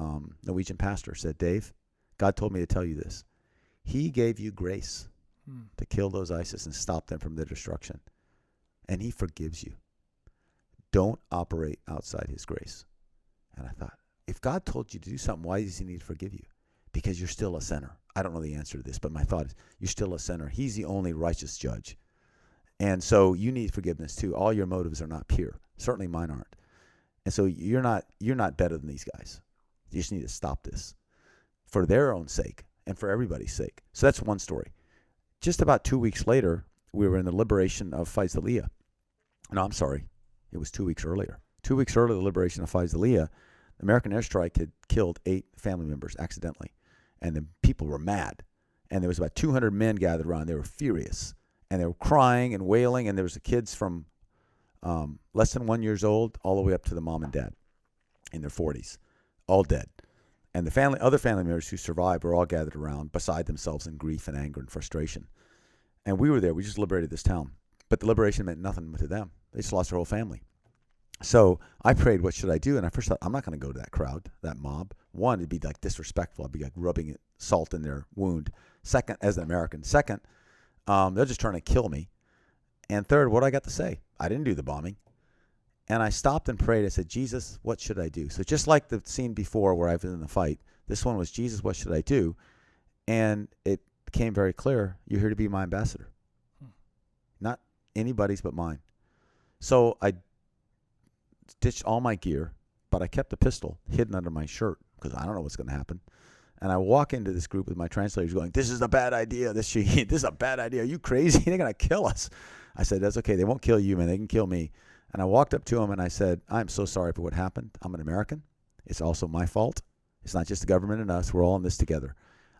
Norwegian pastor, said, Dave, God told me to tell you this. He gave you grace to kill those ISIS and stop them from their destruction. And he forgives you. Don't operate outside his grace. And I thought, if God told you to do something, why does he need to forgive you? Because you're still a sinner. I don't know the answer to this, but my thought is you're still a sinner. He's the only righteous judge. And so you need forgiveness too. All your motives are not pure. Certainly mine aren't. And so you're not better than these guys. You just need to stop this for their own sake and for everybody's sake. So that's one story. Just about 2 weeks later, we were in the liberation of Faisalia. No, I'm sorry. It was 2 weeks earlier. 2 weeks earlier, the liberation of Faisalia, the American airstrike had killed 8 family members accidentally. And the people were mad. And there was about 200 men gathered around. They were furious. And they were crying and wailing. And there was the kids from less than 1 year old all the way up to the mom and dad in their 40s, all dead. And the other family members who survived were all gathered around beside themselves in grief and anger and frustration. And we were there. We just liberated this town. But the liberation meant nothing to them. They just lost their whole family. So I prayed, what should I do? And I first thought, I'm not going to go to that crowd, that mob. One, it'd be like disrespectful. I'd be like rubbing salt in their wound. Second, as an American. Second, they're just trying to kill me. And third, what do I got to say? I didn't do the bombing. And I stopped and prayed. I said, Jesus, what should I do? So just like the scene before where I was in the fight, this one was, Jesus, what should I do? And it became very clear, you're here to be my ambassador. anybody's but mine. So I ditched all my gear, but I kept a pistol hidden under my shirt because I don't know what's going to happen. And I walk into this group with my translators going, this is a bad idea. This is a bad idea. Are you crazy? They're going to kill us. I said, that's okay. They won't kill you, man. They can kill me. And I walked up to them and I said, I'm so sorry for what happened. I'm an American. It's also my fault. It's not just the government and us. We're all in this together.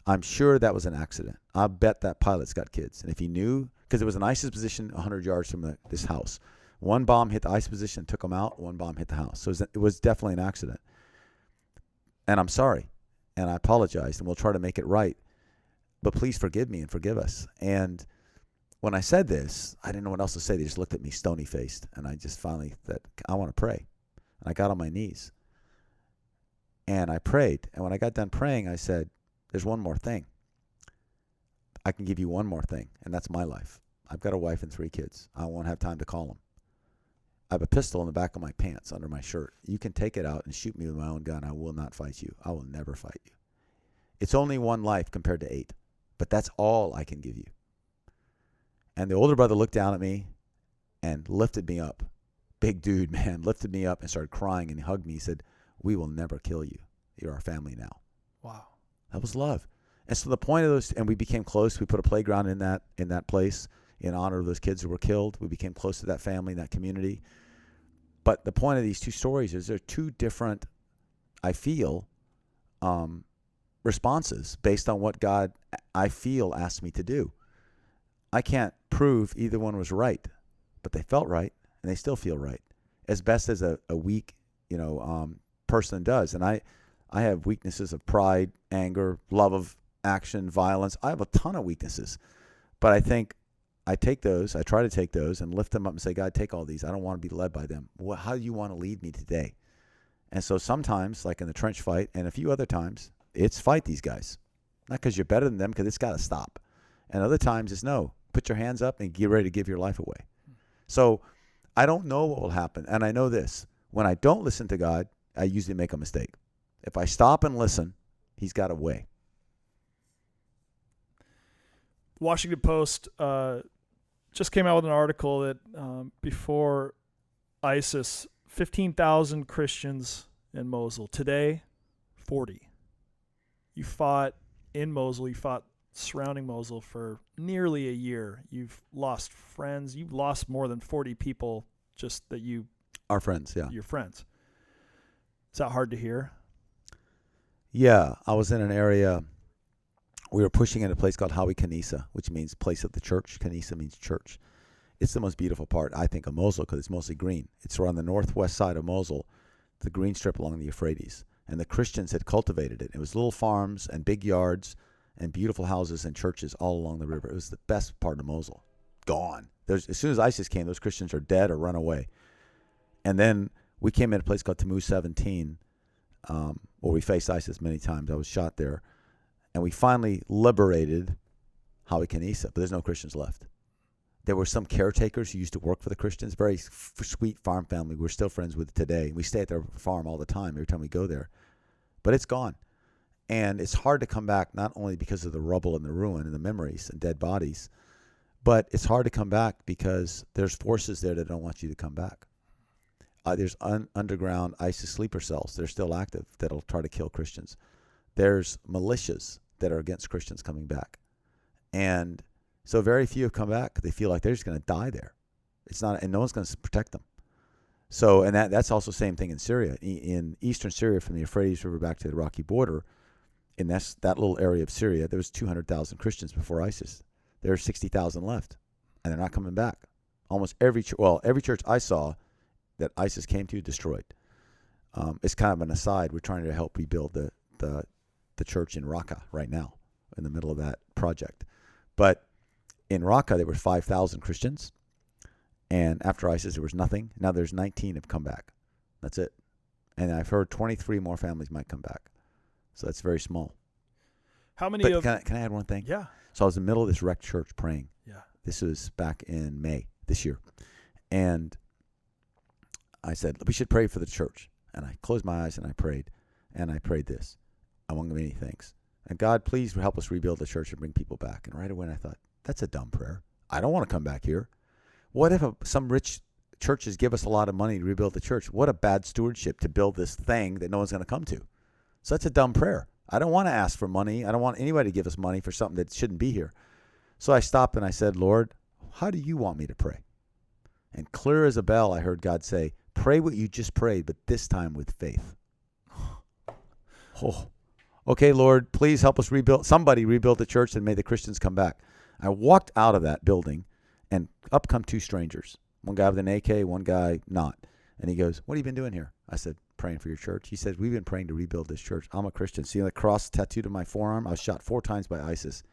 I'm sure that was an accident. I bet that pilot's got kids. And if he knew, because it was an ISIS position 100 yards from this house. One bomb hit the ISIS position, took them out. One bomb hit the house. So it was definitely an accident. And I'm sorry. And I apologize. And we'll try to make it right. But please forgive me and forgive us. And when I said this, I didn't know what else to say. They just looked at me stony-faced. And I just finally said, I want to pray. And I got on my knees. And I prayed. And when I got done praying, I said, there's one more thing. I can give you one more thing, and that's my life. I've got a wife and 3 kids. I won't have time to call them. I have a pistol in the back of my pants under my shirt. You can take it out and shoot me with my own gun. I will not fight you. I will never fight you. It's only one life compared to 8, but that's all I can give you. And the older brother looked down at me and lifted me up. Big dude, man, lifted me up and started crying and hugged me. He said, we will never kill you. You're our family now. Wow. That was love. And so the point of those, and we became close. We put a playground in that place in honor of those kids who were killed. We became close to that family, that community. But the point of these 2 stories is they're 2 different, I feel, responses based on what God, I feel, asked me to do. I can't prove either one was right, but they felt right, and they still feel right, as best as a weak, person does. And I have weaknesses of pride, anger, love of action, violence. I have a ton of weaknesses, but I think I try to take those and lift them up and say, God, take all these. I don't want to be led by them. How do you want to lead me today? And so sometimes, like in the trench fight and a few other times, it's fight these guys. Not because you're better than them, because it's got to stop. And other times it's no, put your hands up and get ready to give your life away. So I don't know what will happen. And I know this. When I don't listen to God, I usually make a mistake. If I stop and listen, he's got a way. Washington Post just came out with an article that before ISIS, 15,000 Christians in Mosul. Today, 40. You fought in Mosul. You fought surrounding Mosul for nearly a year. You've lost friends. You've lost more than 40 people just that you... Our friends, yeah. Your friends. Is that hard to hear? Yeah, I was in an area... We were pushing in a place called Hawi Kanisa, which means place of the church. Kanisa means church. It's the most beautiful part, I think, of Mosul because it's mostly green. It's around the northwest side of Mosul, the green strip along the Euphrates. And the Christians had cultivated it. It was little farms and big yards and beautiful houses and churches all along the river. It was the best part of Mosul. Gone. As soon as ISIS came, those Christians are dead or run away. And then we came in a place called Tammuz 17, where we faced ISIS many times. I was shot there. And we finally liberated Hawi Kanisa, but there's no Christians left. There were some caretakers who used to work for the Christians, very sweet farm family we're still friends with today. We stay at their farm all the time every time we go there. But it's gone. And it's hard to come back, not only because of the rubble and the ruin and the memories and dead bodies, but it's hard to come back because there's forces there that don't want you to come back. There's underground ISIS sleeper cells that are still active that'll try to kill Christians. There's militias that are against Christians coming back. And so very few have come back. They feel like they're just going to die there. It's not, and no one's going to protect them. So, and that's also the same thing in Syria. In eastern Syria, from the Euphrates River back to the Iraqi border, in that little area of Syria, there was 200,000 Christians before ISIS. There are 60,000 left, and they're not coming back. Almost every church I saw that ISIS came to destroyed. It's kind of an aside. We're trying to help rebuild the church in Raqqa right now, in the middle of that project. But in Raqqa, there were 5,000 Christians. And after ISIS, there was nothing. Now there's 19 have come back. That's it. And I've heard 23 more families might come back. So that's very small. How many Can I add one thing? Yeah. So I was in the middle of this wrecked church praying. Yeah. This was back in May this year. And I said, we should pray for the church. And I closed my eyes and I prayed. And I prayed this, among many things. And God, please help us rebuild the church and bring people back. And right away I thought, that's a dumb prayer. I don't want to come back here. What if some rich churches give us a lot of money to rebuild the church? What a bad stewardship to build this thing that no one's going to come to. So that's a dumb prayer. I don't want to ask for money. I don't want anybody to give us money for something that shouldn't be here. So I stopped and I said, Lord, how do you want me to pray? And clear as a bell, I heard God say, pray what you just prayed, but this time with faith. Oh, okay, Lord, please help us somebody rebuild the church and may the Christians come back. I walked out of that building and up come two strangers. One guy with an AK, one guy not. And he goes, what have you been doing here? I said, praying for your church. He said, we've been praying to rebuild this church. I'm a Christian. See the cross tattooed on my forearm? I was shot 4 times by ISIS.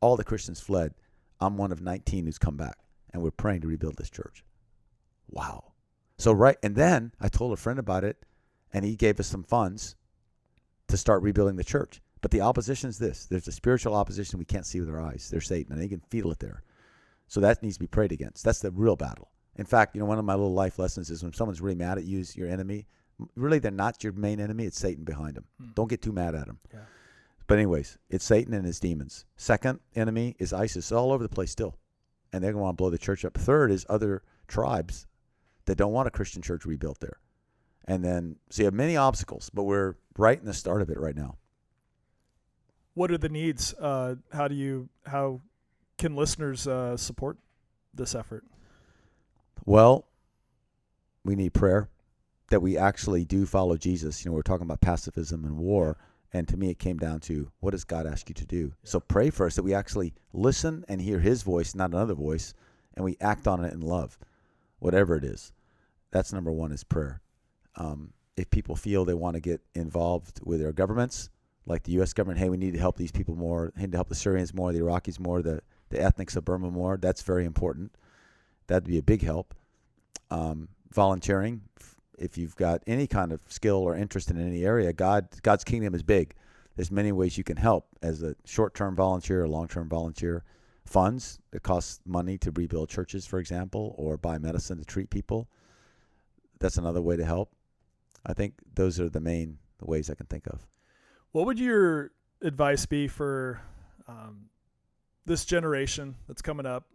All the Christians fled. I'm one of 19 who's come back. And we're praying to rebuild this church. Wow. And then I told a friend about it, and he gave us some funds to start rebuilding the church. But the opposition is this. There's a spiritual opposition we can't see with our eyes. There's Satan, and you can feel it there. So that needs to be prayed against. That's the real battle. In fact, one of my little life lessons is when someone's really mad at you, your enemy, really they're not your main enemy. It's Satan behind them. Don't get too mad at them. Yeah. But anyways, it's Satan and his demons. Second enemy is ISIS. It's all over the place still. And they're going to want to blow the church up. Third is other tribes that don't want a Christian church rebuilt there. And then, so you have many obstacles, but we're right in the start of it right now. What are the needs? How can listeners support this effort? Well, we need prayer, that we actually do follow Jesus. We're talking about pacifism and war. And to me, it came down to, what does God ask you to do? Yeah. So pray for us that we actually listen and hear his voice, not another voice, and we act on it in love, whatever it is. That's number one, is prayer. If people feel they want to get involved with their governments, like the U.S. government, hey, we need to help these people more, need to help the Syrians more, the Iraqis more, the ethnics of Burma more, that's very important. That'd be a big help. Volunteering, if you've got any kind of skill or interest in any area, God's kingdom is big. There's many ways you can help as a short-term volunteer or long-term volunteer. Funds, it costs money to rebuild churches, for example, or buy medicine to treat people. That's another way to help. I think those are the main ways I can think of. What would your advice be for this generation that's coming up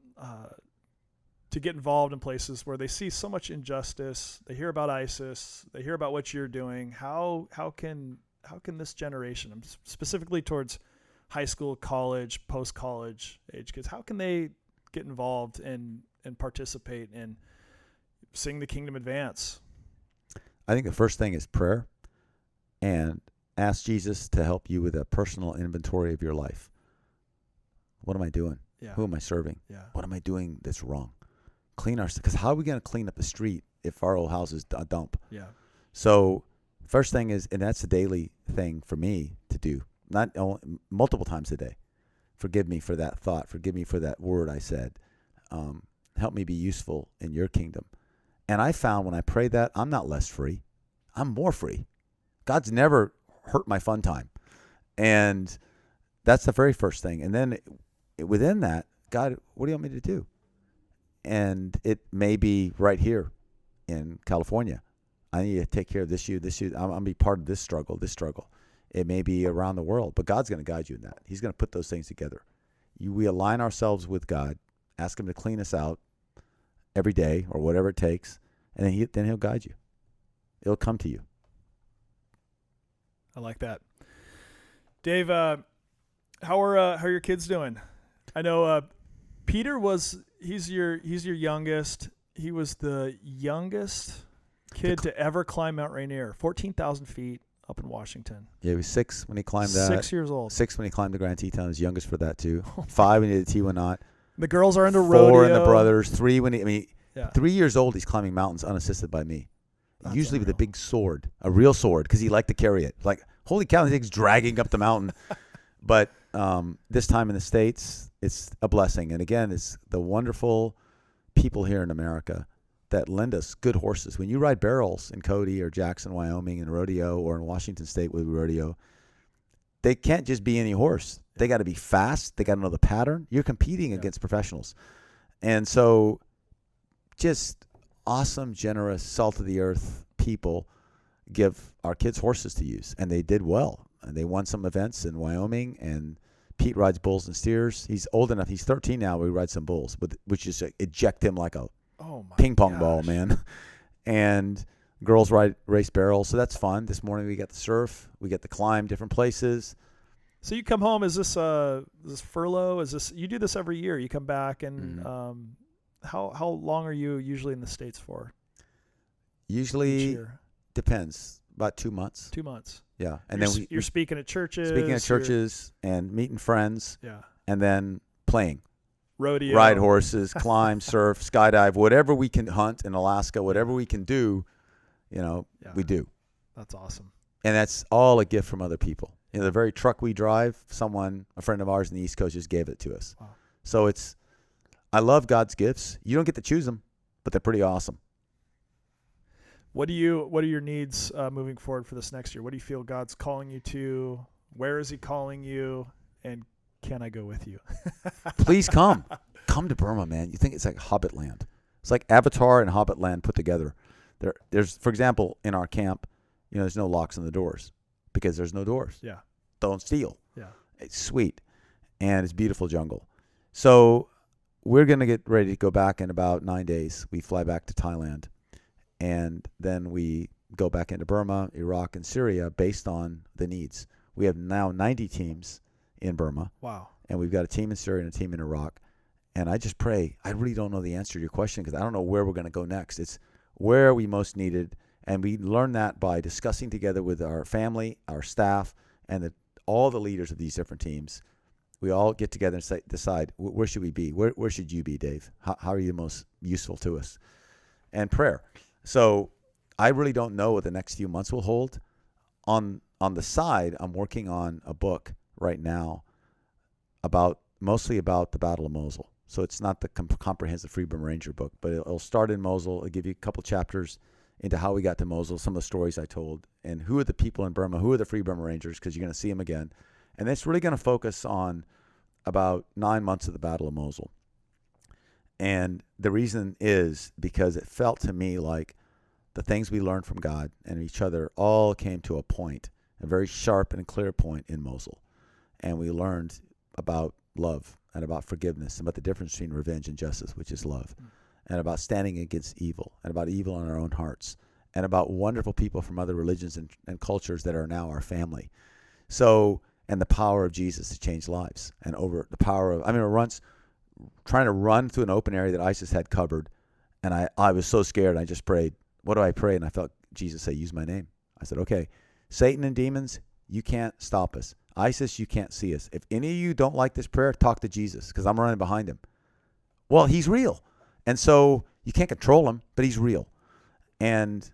to get involved in places where they see so much injustice? They hear about ISIS. They hear about what you're doing. How can this generation, specifically towards high school, college, post-college age kids, how can they get involved and participate in seeing the kingdom advance? I think the first thing is prayer, and ask Jesus to help you with a personal inventory of your life. What am I doing? Yeah. Who am I serving? Yeah. What am I doing that's wrong? Because how are we going to clean up the street if our old house is a dump? Yeah. So first thing is, and that's a daily thing for me to do, not only, multiple times a day. Forgive me for that thought. Forgive me for that word I said. Help me be useful in your kingdom. And I found when I prayed that, I'm not less free. I'm more free. God's never hurt my fun time. And that's the very first thing. And then within that, God, what do you want me to do? And it may be right here in California. I need to take care of this issue. I'm going to be part of this struggle. It may be around the world, but God's going to guide you in that. He's going to put those things together. We align ourselves with God, ask him to clean us out every day or whatever it takes, and then he'll guide you. It'll come to you. I like that. Dave, how are your kids doing? I know Peter he's your youngest. He was the youngest kid to ever climb Mount Rainier, 14,000 feet up in Washington. Yeah, he was 6 when he climbed that. 6 years old. 6 when he climbed the Grand Teton. He was youngest for that too. 5 when he did the Tewa-Knot. The girls are into rodeo. 4 in the brothers. 3 when 3 years old, he's climbing mountains unassisted by me. That's usually unreal. With a big sword, a real sword, because he liked to carry it. Like, holy cow, the thing's dragging up the mountain. But this time in the States, it's a blessing. And again, it's the wonderful people here in America that lend us good horses. When you ride barrels in Cody or Jackson, Wyoming, in rodeo, or in Washington State with rodeo, they can't just be any horse. They got to be fast. They got to know the pattern. You're competing against professionals. And so just awesome, generous, salt-of-the-earth people give our kids horses to use. And they did well. And they won some events in Wyoming, and Pete rides bulls and steers. He's old enough. He's 13 now. We ride some bulls, which is eject him like a ping pong ball, man. And girls race barrels, so that's fun. This morning we got to surf. We get to climb different places. So you come home. Is this furlough? Is this, you do this every year? You come back, and how long are you usually in the States for? Usually depends. About 2 months. 2 months. Yeah, and you're speaking at churches. Speaking at churches and meeting friends. Yeah. And then playing. Rodeo. Ride horses, climb, surf, skydive, whatever we can hunt in Alaska, whatever we can do, we do. That's awesome. And that's all a gift from other people. The very truck we drive, a friend of ours in the East Coast just gave it to us. Wow. So I love God's gifts. You don't get to choose them, but they're pretty awesome. What are your needs moving forward for this next year? What do you feel God's calling you to? Where is he calling you? And can I go with you? Please come. Come to Burma, man. You think it's like Hobbit land. It's like Avatar and Hobbit land put together. There's, for example, in our camp, there's no locks on the doors because there's no doors. Yeah. Don't steal. Yeah. It's sweet. And it's beautiful jungle. So we're going to get ready to go back in about 9 days. We fly back to Thailand. And then we go back into Burma, Iraq, and Syria based on the needs. We have now 90 teams in Burma. Wow. And we've got a team in Syria and a team in Iraq. And I just pray. I really don't know the answer to your question because I don't know where we're going to go next. It's where are we most needed. And we learn that by discussing together with our family, our staff, and all the leaders of these different teams. We all get together and decide, where should we be? Where should you be, Dave? How are you most useful to us? And prayer. So I really don't know what the next few months will hold. On the side, I'm working on a book right now mostly about the Battle of Mosul. So it's not the comprehensive Free Burma Ranger book, but it'll start in Mosul. It'll give you a couple chapters into how we got to Mosul, some of the stories I told, and who are the people in Burma, who are the Free Burma Rangers, because you're going to see them again. And it's really going to focus on about 9 months of the Battle of Mosul. And the reason is because it felt to me like the things we learned from God and each other all came to a point, a very sharp and clear point in Mosul. And we learned about love and about forgiveness and about the difference between revenge and justice, which is love, and about standing against evil and about evil in our own hearts and about wonderful people from other religions and cultures that are now our family. So, and the power of Jesus to change lives and over the power of, once trying to run through an open area that ISIS had covered. And I was so scared. I just prayed, what do I pray? And I felt Jesus say, use my name. I said, okay, Satan and demons, you can't stop us. ISIS, you can't see us. If any of you don't like this prayer, talk to Jesus because I'm running behind him. Well, he's real. And so you can't control him, but he's real. And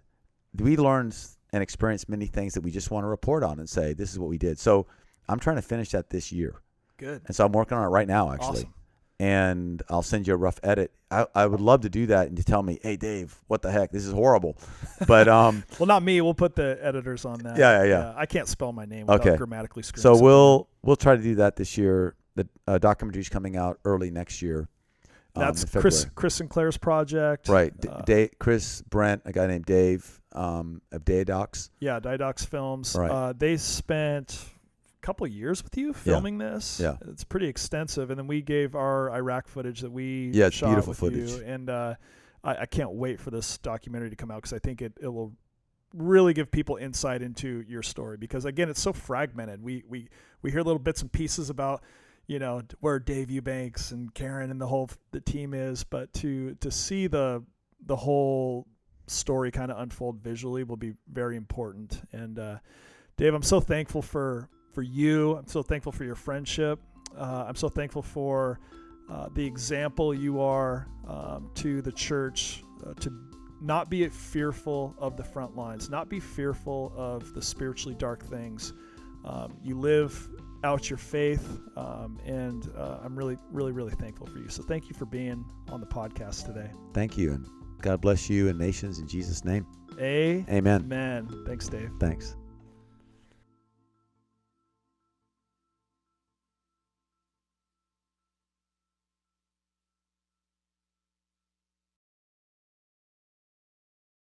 we learned and experienced many things that we just want to report on and say, this is what we did. So I'm trying to finish that this year. Good. And so I'm working on it right now, actually. Awesome. And I'll send you a rough edit. I would love to do that and to tell me, hey, Dave, what the heck? This is horrible. But well, not me. We'll put the editors on that. Yeah. I can't spell my name without grammatically screwing So something we'll try to do that this year. The documentary's coming out early next year. That's Chris Sinclair's project. Right. Chris, Brent, a guy named Dave of Diodox. Yeah, Diodox Films. Right. They spent couple of years with you filming this. Yeah. It's pretty extensive. And then we gave our Iraq footage that we it's shot beautiful with footage. you. And I can't wait for this documentary to come out because I think it will really give people insight into your story because, again, it's so fragmented. We hear little bits and pieces about, where Dave Eubanks and Karen and the team is, but to see the whole story kind of unfold visually will be very important. And Dave, I'm so thankful for you. I'm so thankful for your friendship. I'm so thankful for the example you are to the church, to not be fearful of the front lines, not be fearful of the spiritually dark things. You live out your faith, and I'm really, really, really thankful for you. So thank you for being on the podcast today. Thank you, and God bless you and nations in Jesus' name. Amen. Amen. Thanks, Dave. Thanks.